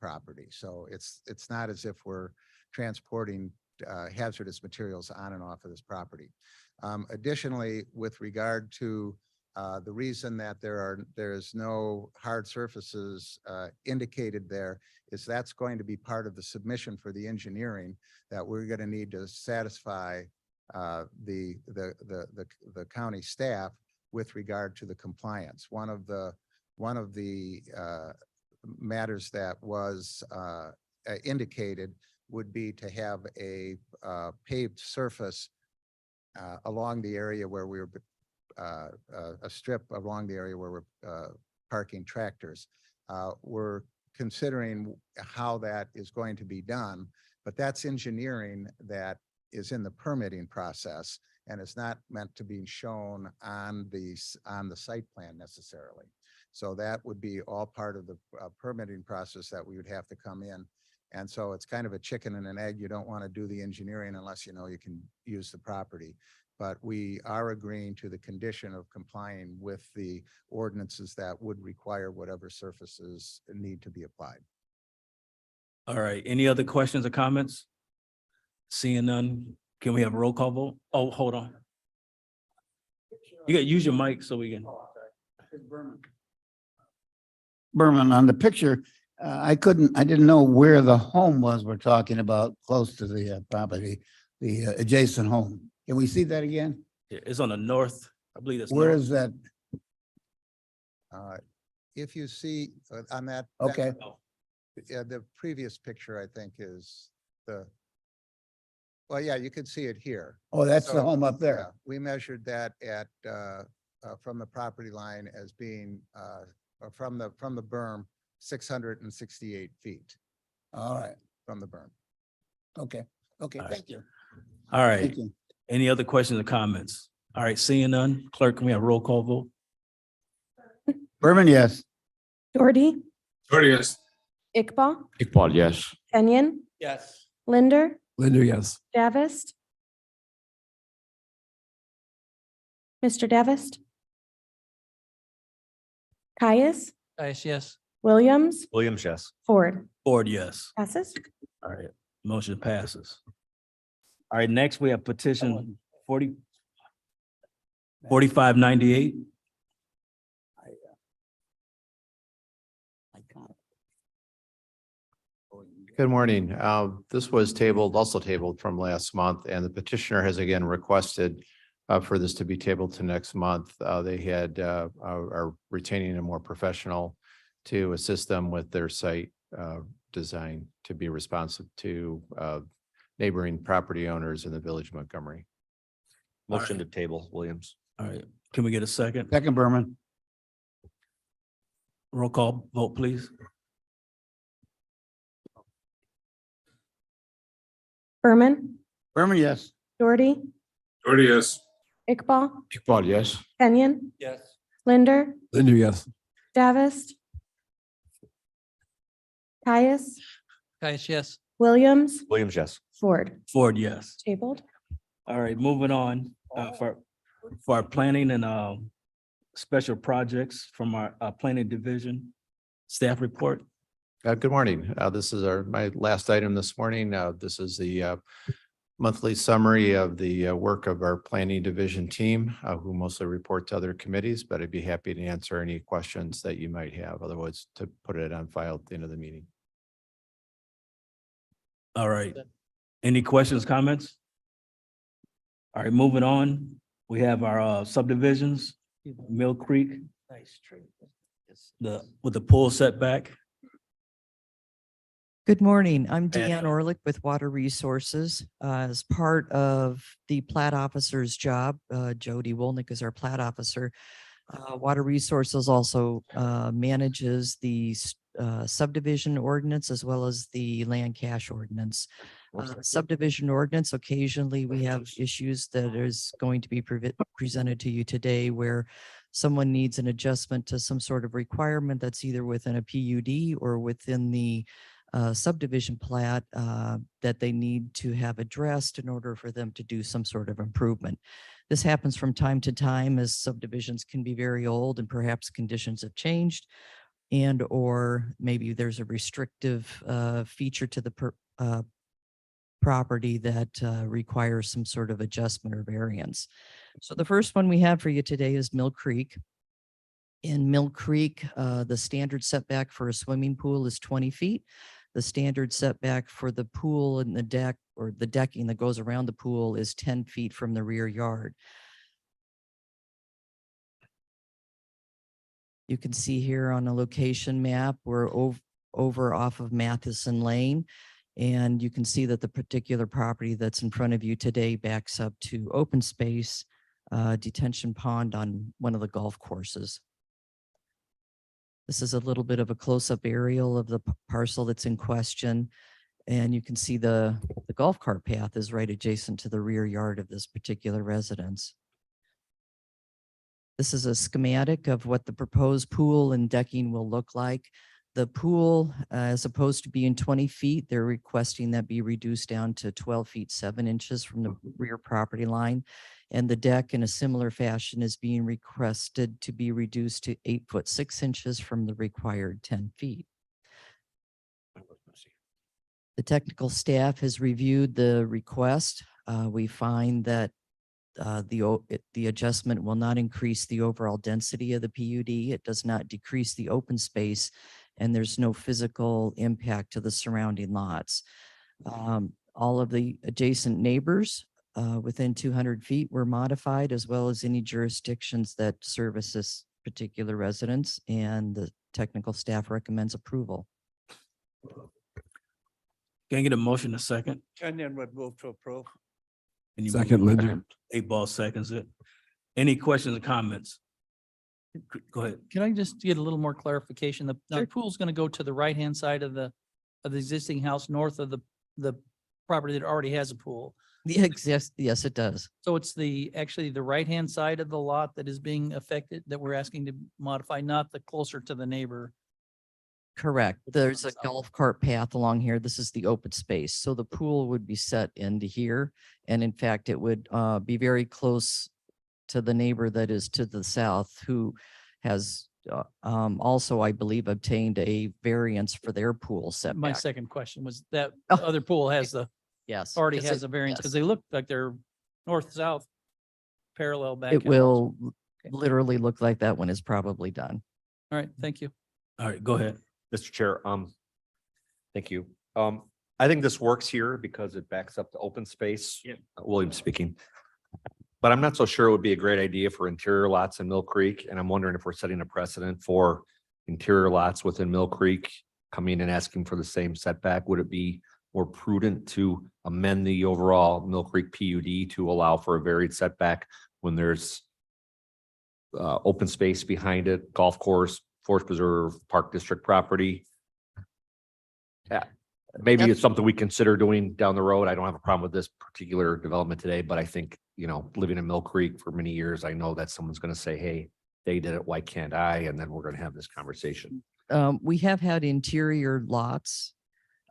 [SPEAKER 9] property. So it's not as if we're transporting hazardous materials on and off of this property. Additionally, with regard to the reason that there's no hard surfaces indicated there is that's going to be part of the submission for the engineering that we're going to need to satisfy the county staff with regard to the compliance. One of the matters that was indicated would be to have a paved surface along the area where we're a strip along the area where we're parking tractors. We're considering how that is going to be done, but that's engineering that is in the permitting process and is not meant to be shown on the site plan necessarily. So that would be all part of the permitting process that we would have to come in. And so it's kind of a chicken and an egg. You don't want to do the engineering unless you know you can use the property. But we are agreeing to the condition of complying with the ordinances that would require whatever surfaces need to be applied.
[SPEAKER 1] All right, any other questions or comments? Seeing none, can we have a roll call vote? Oh, hold on. You got to use your mic so we can.
[SPEAKER 12] Berman, on the picture, I didn't know where the home was we're talking about, close to the property, the adjacent home. Can we see that again?
[SPEAKER 1] Yeah, it's on the north, I believe that's.
[SPEAKER 12] Where
[SPEAKER 1] north.
[SPEAKER 12] is that?
[SPEAKER 9] If you see on that.
[SPEAKER 12] Okay.
[SPEAKER 9] Yeah, the previous picture, I think, is well, yeah, you can see it here.
[SPEAKER 12] Oh, that's the
[SPEAKER 9] So,
[SPEAKER 12] home up
[SPEAKER 9] Yeah,
[SPEAKER 12] there.
[SPEAKER 9] we measured that at from the property line as being from the berm, 668 feet
[SPEAKER 12] All right.
[SPEAKER 9] from the berm.
[SPEAKER 12] Okay. Okay.
[SPEAKER 1] All right.
[SPEAKER 12] Thank you.
[SPEAKER 1] All right,
[SPEAKER 12] Thank you.
[SPEAKER 1] any other questions or comments? All right, seeing none, clerk, can we have a roll call vote?
[SPEAKER 12] Berman, yes.
[SPEAKER 2] Doherty,
[SPEAKER 3] Yes.
[SPEAKER 2] Iqbal,
[SPEAKER 4] Iqbal, yes.
[SPEAKER 2] Kenyon,
[SPEAKER 8] Yes.
[SPEAKER 2] Linder,
[SPEAKER 12] Linder, yes.
[SPEAKER 2] Davist. Mr. Davist. Caius,
[SPEAKER 8] Yes.
[SPEAKER 2] Williams,
[SPEAKER 7] Williams, yes.
[SPEAKER 2] Ford.
[SPEAKER 1] Ford, yes.
[SPEAKER 2] Passes.
[SPEAKER 1] All right, motion passes. All right, next we have petition 4598.
[SPEAKER 7] Good morning. This was also tabled from last month, and the petitioner has again requested for this to be tabled to next month. They had, are retaining a more professional to assist them with their site design to be responsive to neighboring property owners in the village of Montgomery.
[SPEAKER 1] Motion
[SPEAKER 4] to table, Williams.
[SPEAKER 1] All right, can we get a second?
[SPEAKER 12] Second Berman.
[SPEAKER 1] Roll call vote, please.
[SPEAKER 13] Berman,
[SPEAKER 12] Berman, yes.
[SPEAKER 13] Doherty,
[SPEAKER 3] Doherty, yes.
[SPEAKER 13] Iqbal,
[SPEAKER 12] Iqbal, yes.
[SPEAKER 13] Kenyon,
[SPEAKER 1] Yes.
[SPEAKER 13] Linder,
[SPEAKER 12] Linder, yes.
[SPEAKER 13] Davis, Caius,
[SPEAKER 8] Guys, yes.
[SPEAKER 13] Williams,
[SPEAKER 4] Williams, yes.
[SPEAKER 13] Ford.
[SPEAKER 1] Ford, yes.
[SPEAKER 13] Tabled.
[SPEAKER 1] All right, moving on, for our planning and special projects from our planning division staff report.
[SPEAKER 7] Good morning. This is my last item this morning. This is the monthly summary of the work of our planning division team, who mostly report to other committees, but I'd be happy to answer any questions that you might have. Otherwise, to put it on file at the end of the meeting.
[SPEAKER 1] All right. Any questions, comments? All right, moving on. We have our subdivisions, Mill Creek,
[SPEAKER 8] Nice tree.
[SPEAKER 1] with the pool setback.
[SPEAKER 6] Good morning. I'm
[SPEAKER 1] And-
[SPEAKER 6] Deanne Orlick with Water Resources. As part of the plat officer's job, Jody Wolnick is our plat officer. Water Resources also manages the subdivision ordinance as well as the land cash ordinance. Subdivision ordinance, occasionally we have issues that is going to be presented to you today where someone needs an adjustment to some sort of requirement that's either within a PUD or within the subdivision plat that they need to have addressed in order for them to do some sort of improvement. This happens from time to time as subdivisions can be very old and perhaps conditions have changed, and or maybe there's a restrictive feature to the property that requires some sort of adjustment or variance. So the first one we have for you today is Mill Creek. In Mill Creek, the standard setback for a swimming pool is 20 feet. The standard setback for the pool and the deck or the decking that goes around the pool is 10 feet from the rear yard. You can see here on a location map, we're over off of Matheson Lane. And you can see that the particular property that's in front of you today backs up to open space, detention pond on one of the golf courses. This is a little bit of a close-up aerial of the parcel that's in question. And you can see the golf cart path is right adjacent to the rear yard of this particular residence. This is a schematic of what the proposed pool and decking will look like. The pool, as opposed to being 20 feet, they're requesting that be reduced down to 12 feet, 7 inches from the rear property line. And the deck in a similar fashion is being requested to be reduced to 8 foot 6 inches from the required 10 feet. The technical staff has reviewed the request. We find that the adjustment will not increase the overall density of the PUD. It does not decrease the open space, and there's no physical impact to the surrounding lots. All of the adjacent neighbors within 200 feet were modified, as well as any jurisdictions that service this particular residence, and the technical staff recommends approval.
[SPEAKER 1] Can I get a motion a second?
[SPEAKER 12] Kenyon would move to approve.
[SPEAKER 1] Second, Linder. 8-Ball seconds it. Any questions or comments? Go ahead.
[SPEAKER 8] Can I just get a little more clarification? The
[SPEAKER 6] Sure.
[SPEAKER 8] pool's going to go to the right-hand side of the existing house north of the property that already has a pool.
[SPEAKER 6] Yes, it does.
[SPEAKER 8] So it's actually the right-hand side of the lot that is being affected, that we're asking to modify, not the closer to the neighbor.
[SPEAKER 6] Correct.
[SPEAKER 8] Which
[SPEAKER 6] There's a
[SPEAKER 8] one's up?
[SPEAKER 6] golf cart path along here. This is the open space. So the pool would be set into here. And in fact, it would be very close to the neighbor that is to the south, who has also, I believe, obtained a variance for their pool
[SPEAKER 8] My
[SPEAKER 6] setback.
[SPEAKER 8] second question was that
[SPEAKER 6] Oh,
[SPEAKER 8] the other pool has
[SPEAKER 6] Yes.
[SPEAKER 8] already
[SPEAKER 6] 'cause
[SPEAKER 8] has
[SPEAKER 6] it-
[SPEAKER 8] a variance,
[SPEAKER 6] yes.
[SPEAKER 8] because they look like they're north-south parallel back.
[SPEAKER 6] It
[SPEAKER 8] out.
[SPEAKER 6] will
[SPEAKER 8] Okay.
[SPEAKER 6] literally look like that one is probably done.
[SPEAKER 8] All right, thank you.
[SPEAKER 1] All right, go ahead.
[SPEAKER 14] Mr. Chair, thank you. I think this works here because it backs up to open space.
[SPEAKER 5] Yeah.
[SPEAKER 14] William speaking. But I'm not so sure it would be a great idea for interior lots in Mill Creek, and I'm wondering if we're setting a precedent for interior lots within Mill Creek coming and asking for the same setback. Would it be more prudent to amend the overall Mill Creek PUD to allow for a varied setback when there's open space behind it, golf course, forest preserve, park district property? Yeah, maybe it's something we consider doing down the road. I don't have a problem with this particular development today, but I think, you know, living in Mill Creek for many years, I know that someone's going to say, hey, they did it, why can't I? And then we're going to have this conversation.
[SPEAKER 6] We have had interior lots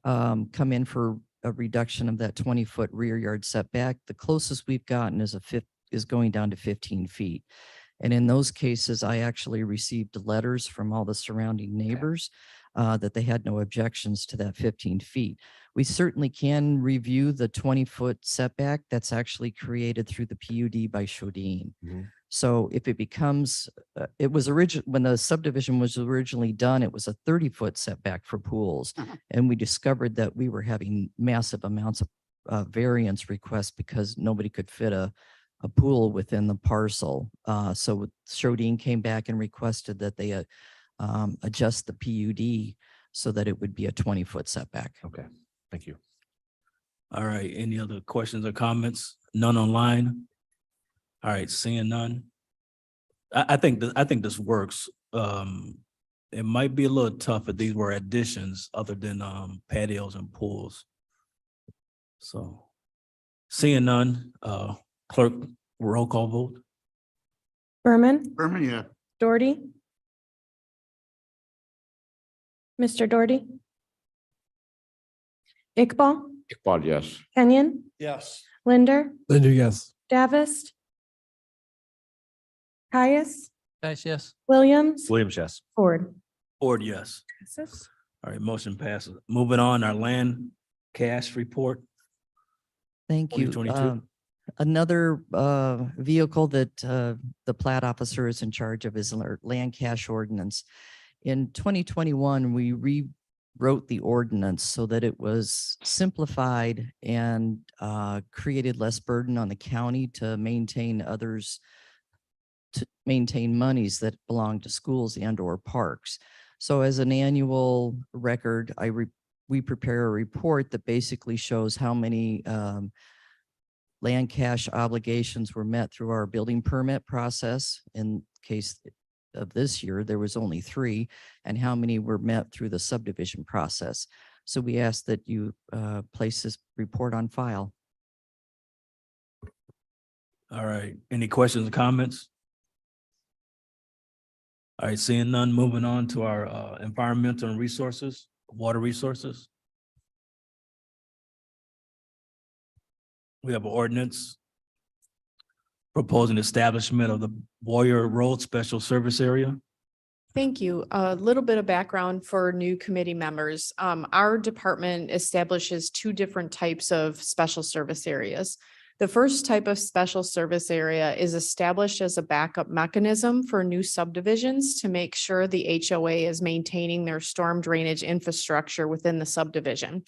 [SPEAKER 6] come in for a reduction of that 20-foot rear yard setback. The closest we've gotten is going down to 15 feet. And in those cases, I actually received letters from all the surrounding neighbors that they had no objections to that 15 feet. We certainly can review the 20-foot setback that's actually created through the PUD by Shodine. So if it becomes, it was when the subdivision was originally done, it was a 30-foot setback for pools. And we discovered that we were having massive amounts of variance requests because nobody could fit a pool within the parcel. So Shodine came back and requested that they adjust the PUD so that it would be a 20-foot setback.
[SPEAKER 14] Okay, thank you.
[SPEAKER 1] All right, any other questions or comments? None online? All right, seeing none. I think this works. It might be a little tough if these were additions other than patios and pools. So seeing none, clerk, roll call vote.
[SPEAKER 13] Berman,
[SPEAKER 12] Berman, yeah.
[SPEAKER 13] Doherty. Mr. Doherty. Iqbal,
[SPEAKER 4] Iqbal, yes.
[SPEAKER 13] Kenyon,
[SPEAKER 12] Yes.
[SPEAKER 13] Linder,
[SPEAKER 12] Linder, yes.
[SPEAKER 13] Davist. Caius,
[SPEAKER 8] Guys, yes.
[SPEAKER 13] Williams,
[SPEAKER 14] Williams, yes.
[SPEAKER 13] Ford.
[SPEAKER 1] Ford, yes. All right, motion passes. Moving on, our land cash report.
[SPEAKER 6] Thank you.
[SPEAKER 1] 2022.
[SPEAKER 6] Another vehicle that the plat officer is in charge of is our land cash ordinance. In 2021, we rewrote the ordinance so that it was simplified and created less burden on the county to maintain monies that belong to schools and or parks. So as an annual record, we prepare a report that basically shows how many land cash obligations were met through our building permit process. In case of this year, there was only 3, and how many were met through the subdivision process. So we ask that you place this report on file.
[SPEAKER 1] All right, any questions or comments? All right, seeing none, moving on to our environmental and resources, water resources. We have an ordinance proposing establishment of the Boyer Road Special Service Area.
[SPEAKER 2] Thank you. A little bit of background for new committee members. Our department establishes 2 different types of special service areas. The first type of special service area is established as a backup mechanism for new subdivisions to make sure the HOA is maintaining their storm drainage infrastructure within the subdivision.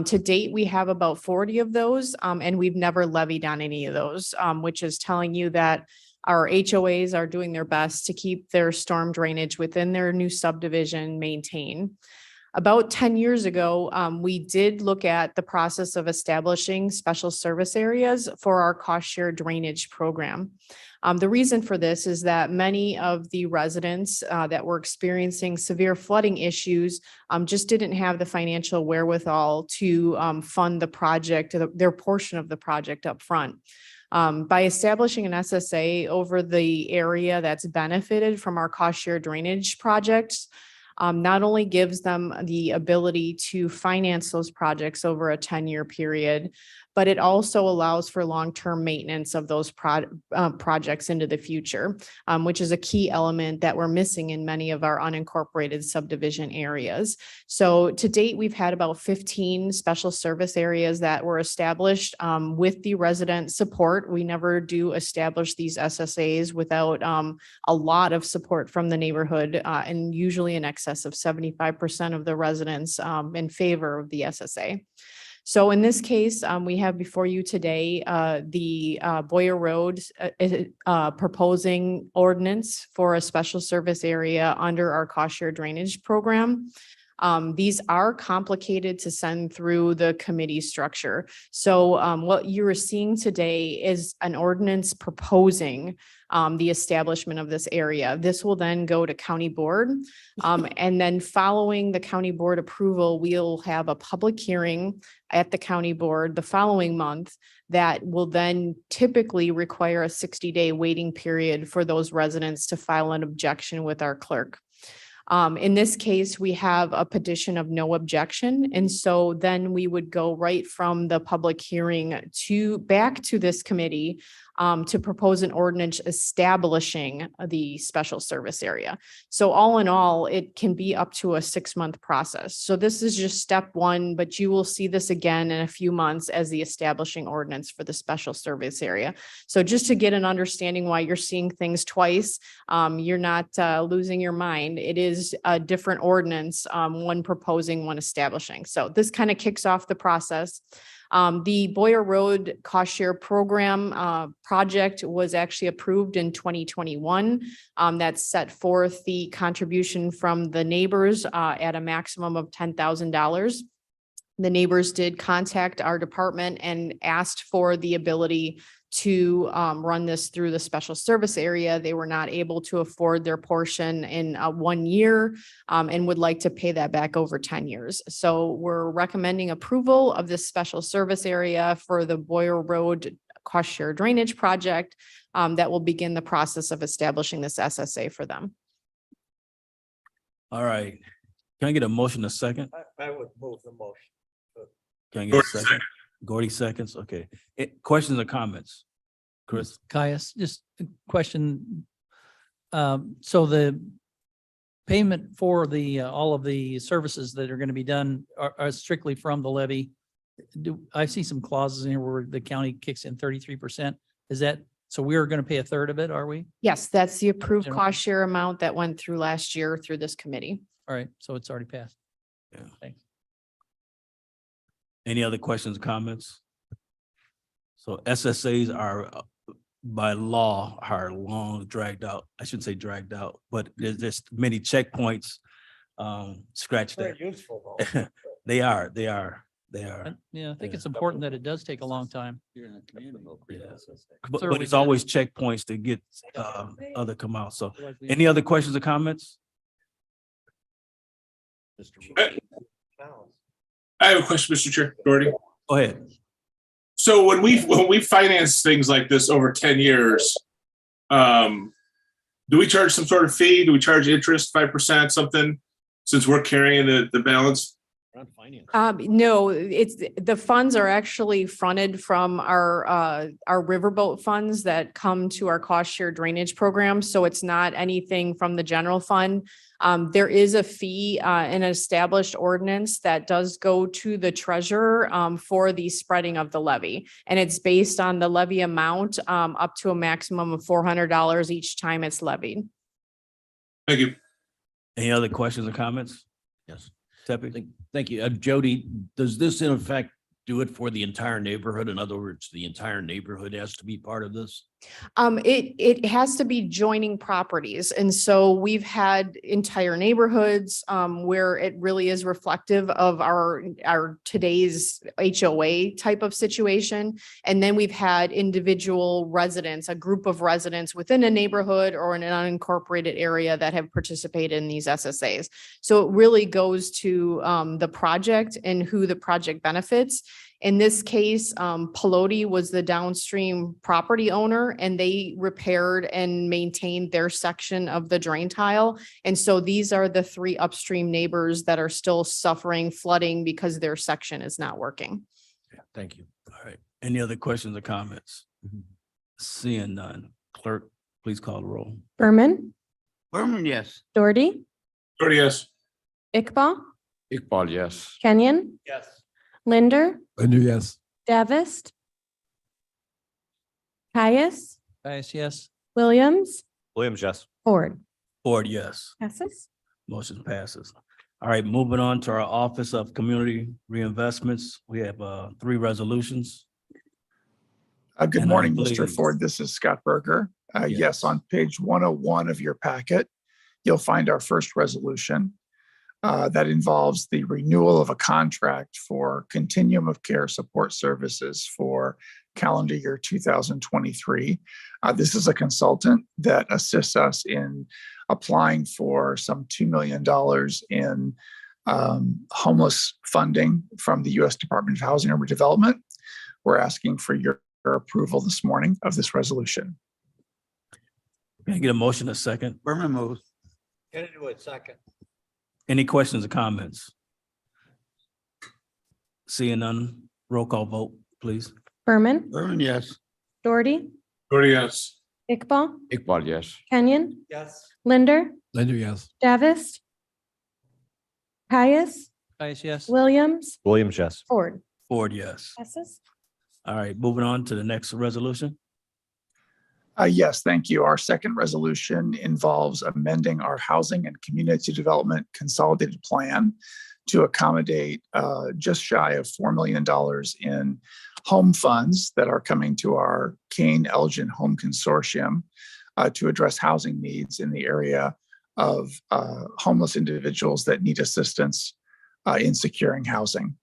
[SPEAKER 2] To date, we have about 40 of those, and we've never levied on any of those, which is telling you that our HOAs are doing their best to keep their storm drainage within their new subdivision maintained. About 10 years ago, we did look at the process of establishing special service areas for our cost share drainage program. The reason for this is that many of the residents that were experiencing severe flooding issues just didn't have the financial wherewithal to fund the project, their portion of the project up front. By establishing an SSA over the area that's benefited from our cost share drainage projects, not only gives them the ability to finance those projects over a 10-year period, but it also allows for long-term maintenance of those projects into the future, which is a key element that we're missing in many of our unincorporated subdivision areas. So to date, we've had about 15 special service areas that were established with the resident support. We never do establish these SSAs without a lot of support from the neighborhood, and usually in excess of 75% of the residents in favor of the SSA. So in this case, we have before you today, the Boyer Road proposing ordinance for a special service area under our cost share drainage program. These are complicated to send through the committee structure. So what you are seeing today is an ordinance proposing the establishment of this area. This will then go to county board. And then following the county board approval, we'll have a public hearing at the county board the following month that will then typically require a 60-day waiting period for those residents to file an objection with our clerk. In this case, we have a petition of no objection. And so then we would go right from the public hearing back to this committee to propose an ordinance establishing the special service area. So all in all, it can be up to a 6-month process. So this is just step one, but you will see this again in a few months as the establishing ordinance for the special service area. So just to get an understanding why you're seeing things twice, you're not losing your mind. It is a different ordinance, one proposing, one establishing. So this kind of kicks off the process. The Boyer Road Cost Share Program project was actually approved in 2021. That set forth the contribution from the neighbors at a maximum of $10,000. The neighbors did contact our department and asked for the ability to run this through the special service area. They were not able to afford their portion in 1 year and would like to pay that back over 10 years. So we're recommending approval of this special service area for the Boyer Road Cost Share Drainage Project that will begin the process of establishing this SSA for them.
[SPEAKER 1] All right. Can I get a motion a second?
[SPEAKER 12] I would move the motion.
[SPEAKER 1] Can I get a
[SPEAKER 3] Gordy,
[SPEAKER 1] second? Gordy seconds. Okay. Questions or comments? Chris?
[SPEAKER 8] Caius, just a question. So the payment for the, all of the services that are going to be done are strictly from the levy. I see some clauses in here where the county kicks in 33%. Is that, so we're going to pay a third of it, are we?
[SPEAKER 2] Yes, that's the approved
[SPEAKER 8] General-
[SPEAKER 2] cost share amount that went through last year through this committee.
[SPEAKER 8] All right, so it's already passed.
[SPEAKER 1] Yeah.
[SPEAKER 8] Thanks.
[SPEAKER 1] Any other questions, comments? So SSAs are by law are long dragged out. I shouldn't say dragged out, but there's many checkpoints. Scratch that.
[SPEAKER 12] useful
[SPEAKER 1] They are.
[SPEAKER 8] Yeah, I think it's important that it does take a long time.
[SPEAKER 1] But it's always checkpoints to get other come out. So any other questions or comments?
[SPEAKER 3] I have a question, Mr. Chair, Doherty.
[SPEAKER 1] Go ahead.
[SPEAKER 3] So when we finance things like this over 10 years, do we charge some sort of fee? Do we charge interest, 5%, something, since we're carrying the balance?
[SPEAKER 2] No, it's, the funds are actually fronted from our riverboat funds that come to our cost share drainage program. So it's not anything from the general fund. There is a fee, an established ordinance that does go to the treasurer for the spreading of the levy. And it's based on the levy amount up to a maximum of $400 each time it's levied.
[SPEAKER 3] Thank you.
[SPEAKER 1] Any other questions or comments?
[SPEAKER 14] Yes.
[SPEAKER 1] Tepe?
[SPEAKER 15] Thank you. Jody, does this in effect do it for the entire neighborhood? In other words, the entire neighborhood has to be part of this?
[SPEAKER 2] It has to be joining properties. And so we've had entire neighborhoods where it really is reflective of our today's HOA type of situation. And then we've had individual residents, a group of residents within a neighborhood or in an unincorporated area that have participated in these SSAs. So it really goes to the project and who the project benefits. In this case, Pelote was the downstream property owner and they repaired and maintained their section of the drain tile. And so these are the 3 upstream neighbors that are still suffering flooding because their section is not working.
[SPEAKER 15] Thank you.
[SPEAKER 1] All right. Any other questions or comments? Seeing none. Clerk, please call the roll.
[SPEAKER 12] Berman, yes.
[SPEAKER 13] Doherty,
[SPEAKER 3] Doherty, yes.
[SPEAKER 13] Iqbal,
[SPEAKER 14] Iqbal, yes.
[SPEAKER 13] Kenyon,
[SPEAKER 12] Yes.
[SPEAKER 13] Linder,
[SPEAKER 12] Yes.
[SPEAKER 13] Davist, Caius,
[SPEAKER 8] Caius, yes.
[SPEAKER 13] Williams,
[SPEAKER 14] Williams, yes.
[SPEAKER 13] Ford.
[SPEAKER 1] Ford, yes.
[SPEAKER 13] Passes.
[SPEAKER 1] Motion passes. All right, moving on to our Office of Community Reinvestments. We have 3 resolutions.
[SPEAKER 16] Good
[SPEAKER 1] And I
[SPEAKER 16] morning, Mr.
[SPEAKER 1] believe-
[SPEAKER 16] Ford. This is Scott Berger.
[SPEAKER 1] Yes.
[SPEAKER 16] Yes, on page 101 of your packet, you'll find our first resolution. That involves the renewal of a contract for Continuum of Care Support Services for calendar year 2023. This is a consultant that assists us in applying for some $2 million in homeless funding from the U.S. Department of Housing and Redevelopment. We're asking for your approval this morning of this resolution.
[SPEAKER 1] Can I get a motion a second?
[SPEAKER 12] Berman moves.
[SPEAKER 15] Get into it second.
[SPEAKER 1] Any questions or comments? Seeing none, roll call vote, please.
[SPEAKER 13] Berman,
[SPEAKER 12] Berman, yes.
[SPEAKER 13] Doherty,
[SPEAKER 3] Doherty, yes.
[SPEAKER 13] Iqbal,
[SPEAKER 4] Iqbal, yes.
[SPEAKER 13] Kenyon,
[SPEAKER 15] Yes.
[SPEAKER 13] Linder,
[SPEAKER 15] Linder, yes.
[SPEAKER 13] Davis, Caius,
[SPEAKER 8] Yes.
[SPEAKER 13] Williams,
[SPEAKER 14] Williams, yes.
[SPEAKER 13] Ford.
[SPEAKER 1] Ford, yes.
[SPEAKER 13] Passes.
[SPEAKER 1] All right, moving on to the next resolution.
[SPEAKER 16] Yes, thank you. Our second resolution involves amending our housing and community development consolidated plan to accommodate just shy of $4 million in home funds that are coming to our Kane Elgin Home Consortium to address housing needs in the area of homeless individuals that need assistance in securing housing.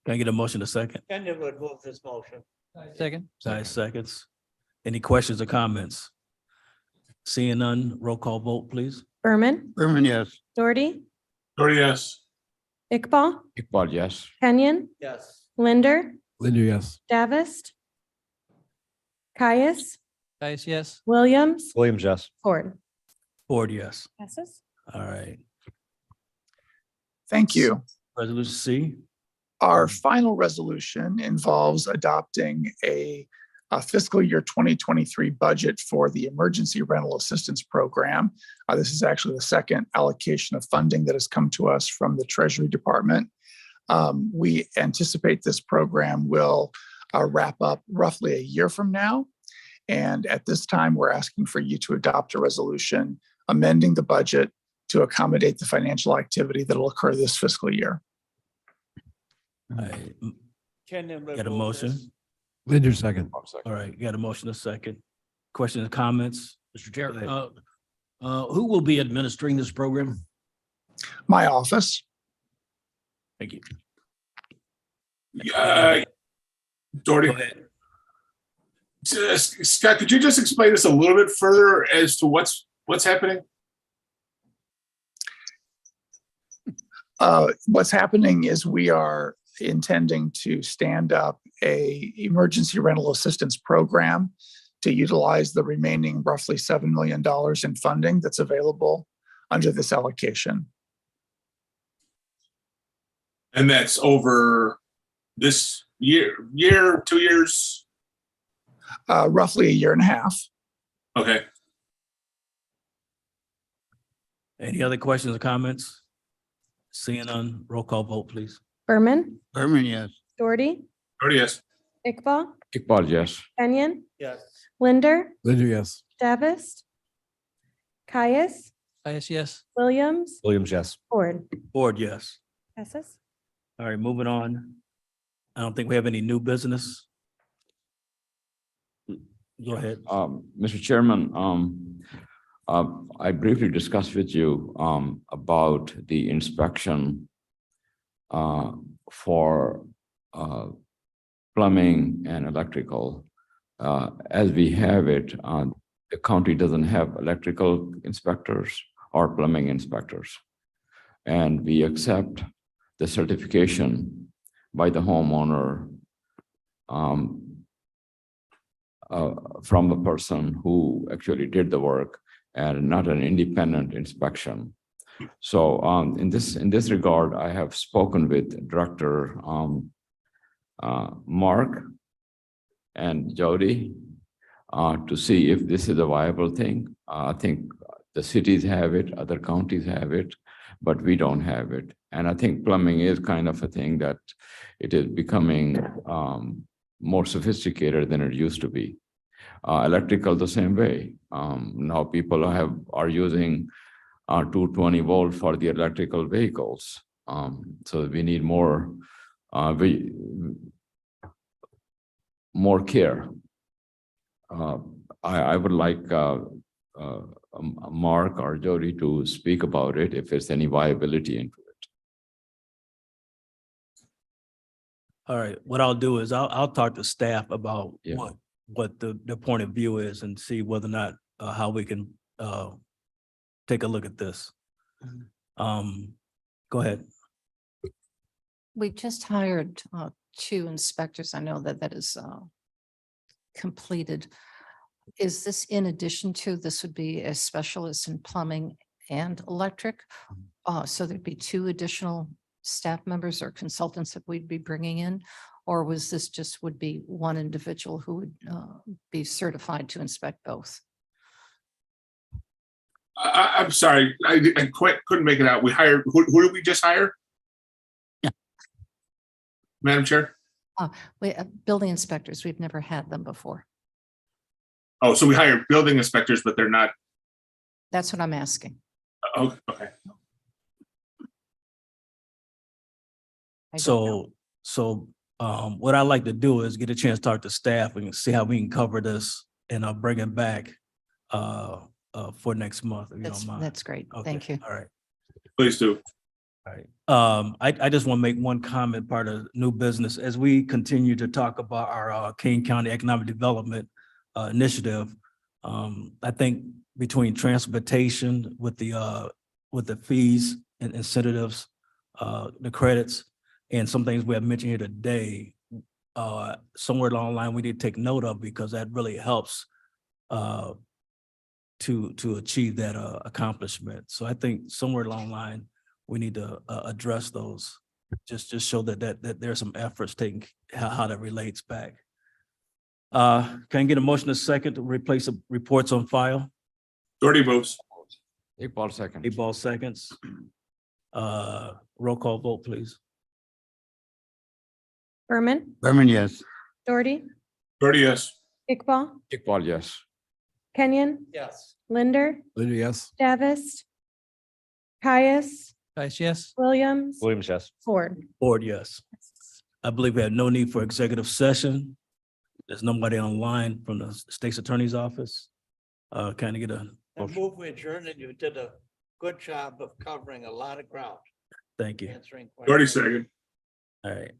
[SPEAKER 1] Can I get a motion a second?
[SPEAKER 15] Kenyon would move this motion.
[SPEAKER 8] Second.
[SPEAKER 1] 5 seconds. Any questions or comments? Seeing none, roll call vote, please.
[SPEAKER 13] Berman,
[SPEAKER 12] Berman, yes.
[SPEAKER 13] Doherty,
[SPEAKER 3] Doherty, yes.
[SPEAKER 13] Iqbal,
[SPEAKER 4] Iqbal, yes.
[SPEAKER 13] Kenyon,
[SPEAKER 15] Yes.
[SPEAKER 13] Linder,
[SPEAKER 15] Linder, yes.
[SPEAKER 13] Davis, Caius,
[SPEAKER 8] Yes.
[SPEAKER 13] Williams,
[SPEAKER 14] Williams, yes.
[SPEAKER 13] Ford.
[SPEAKER 1] Ford, yes.
[SPEAKER 13] Passes.
[SPEAKER 1] All right.
[SPEAKER 16] Thank you.
[SPEAKER 1] Resolution C.
[SPEAKER 16] Our final resolution involves adopting a fiscal year 2023 budget for the Emergency Rental Assistance Program. This is actually the second allocation of funding that has come to us from the Treasury Department. We anticipate this program will wrap up roughly a year from now. And at this time, we're asking for you to adopt a resolution amending the budget to accommodate the financial activity that will occur this fiscal year.
[SPEAKER 1] All right,
[SPEAKER 15] Kenyon would
[SPEAKER 1] got a
[SPEAKER 15] move
[SPEAKER 1] motion?
[SPEAKER 15] this. Linder, second.
[SPEAKER 1] All right, got a motion a second. Questions and comments?
[SPEAKER 15] Mr. Chair,
[SPEAKER 1] Go ahead.
[SPEAKER 15] who will be administering this program?
[SPEAKER 16] My office.
[SPEAKER 1] Thank you.
[SPEAKER 3] Doherty.
[SPEAKER 1] Go ahead.
[SPEAKER 3] Scott, could you just explain this a little bit further as to what's happening?
[SPEAKER 16] What's happening is we are intending to stand up a emergency rental assistance program to utilize the remaining roughly $7 million in funding that's available under this allocation.
[SPEAKER 3] And that's over this year, 2 years?
[SPEAKER 16] Roughly a year and a half.
[SPEAKER 3] Okay.
[SPEAKER 1] Any other questions or comments? Seeing none, roll call vote, please.
[SPEAKER 13] Berman,
[SPEAKER 12] Berman, yes.
[SPEAKER 13] Doherty,
[SPEAKER 3] Doherty, yes.
[SPEAKER 13] Iqbal,
[SPEAKER 4] Iqbal, yes.
[SPEAKER 13] Kenyon,
[SPEAKER 15] Yes.
[SPEAKER 13] Linder,
[SPEAKER 15] Linder, yes.
[SPEAKER 13] Davis, Caius,
[SPEAKER 8] Yes.
[SPEAKER 13] Williams,
[SPEAKER 14] Williams, yes.
[SPEAKER 13] Ford.
[SPEAKER 1] Ford, yes.
[SPEAKER 13] Passes.
[SPEAKER 1] All right, moving on. I don't think we have any new business. Go ahead.
[SPEAKER 17] Mr. Chairman, I briefly discussed with you about the inspection for plumbing and electrical. As we have it, the county doesn't have electrical inspectors or plumbing inspectors. And we accept the certification by the homeowner from the person who actually did the work and not an independent inspection. So in this regard, I have spoken with Director Mark and Jody to see if this is a viable thing. I think the cities have it, other counties have it, but we don't have it. And I think plumbing is kind of a thing that it is becoming more sophisticated than it used to be. Electrical the same way. Now people are using 220 volt for the electrical vehicles. So we need more, more care. I would like Mark or Jody to speak about it if there's any viability into it.
[SPEAKER 1] All right, what I'll do is I'll talk to staff about
[SPEAKER 17] Yeah.
[SPEAKER 1] what the point of view is and see whether or not, how we can, take a look at this. Go ahead.
[SPEAKER 10] We just hired 2 inspectors. I know that that is completed. Is this in addition to, this would be a specialist in plumbing and electric? So there'd be 2 additional staff members or consultants that we'd be bringing in? Or was this just would be one individual who would be certified to inspect both?
[SPEAKER 3] I'm sorry, I quite couldn't make it out. We hired, who did we just hire?
[SPEAKER 8] Yeah.
[SPEAKER 3] Madam Chair?
[SPEAKER 10] Building inspectors, we've never had them before.
[SPEAKER 3] Oh, so we hired building inspectors, but they're not,
[SPEAKER 10] That's what I'm asking.
[SPEAKER 3] oh, okay.
[SPEAKER 10] I don't know.
[SPEAKER 1] So what I'd like to do is get a chance to talk to staff and see how we can cover this and I'll bring it back for next month, if you don't mind.
[SPEAKER 10] That's great.
[SPEAKER 1] Okay,
[SPEAKER 10] Thank you.
[SPEAKER 1] All right.
[SPEAKER 3] Please do.
[SPEAKER 1] All right. I just want to make one comment, part of new business, as we continue to talk about our Kane County Economic Development Initiative. I think between transportation with the fees and incentives, the credits, and some things we have mentioned here today, somewhere along the line, we need to take note of, because that really helps to achieve that accomplishment. So I think somewhere along the line, we need to address those, just show that there's some efforts taking, how that relates back. Can I get a motion a second to replace the reports on file?
[SPEAKER 3] Doherty moves.
[SPEAKER 4] Iqbal second.
[SPEAKER 1] Iqbal seconds. Roll call vote, please.
[SPEAKER 13] Berman,
[SPEAKER 12] Berman, yes.
[SPEAKER 13] Doherty,
[SPEAKER 3] Doherty, yes.
[SPEAKER 13] Iqbal,
[SPEAKER 17] Iqbal, yes.
[SPEAKER 13] Kenyon,
[SPEAKER 8] Yes.
[SPEAKER 13] Linder,
[SPEAKER 4] Yes.
[SPEAKER 13] Davis, Caius,
[SPEAKER 8] Guys, yes.
[SPEAKER 13] Williams,
[SPEAKER 14] Williams, yes.
[SPEAKER 13] Ford.
[SPEAKER 1] Board, yes. I believe we have no need for executive session. There's nobody online from the state's attorney's office. Can I get a
[SPEAKER 18] I move we adjourn, and you did a good job of covering a lot of ground,
[SPEAKER 1] thank you?
[SPEAKER 18] answering
[SPEAKER 3] Doherty
[SPEAKER 18] questions.
[SPEAKER 3] second.
[SPEAKER 1] All right.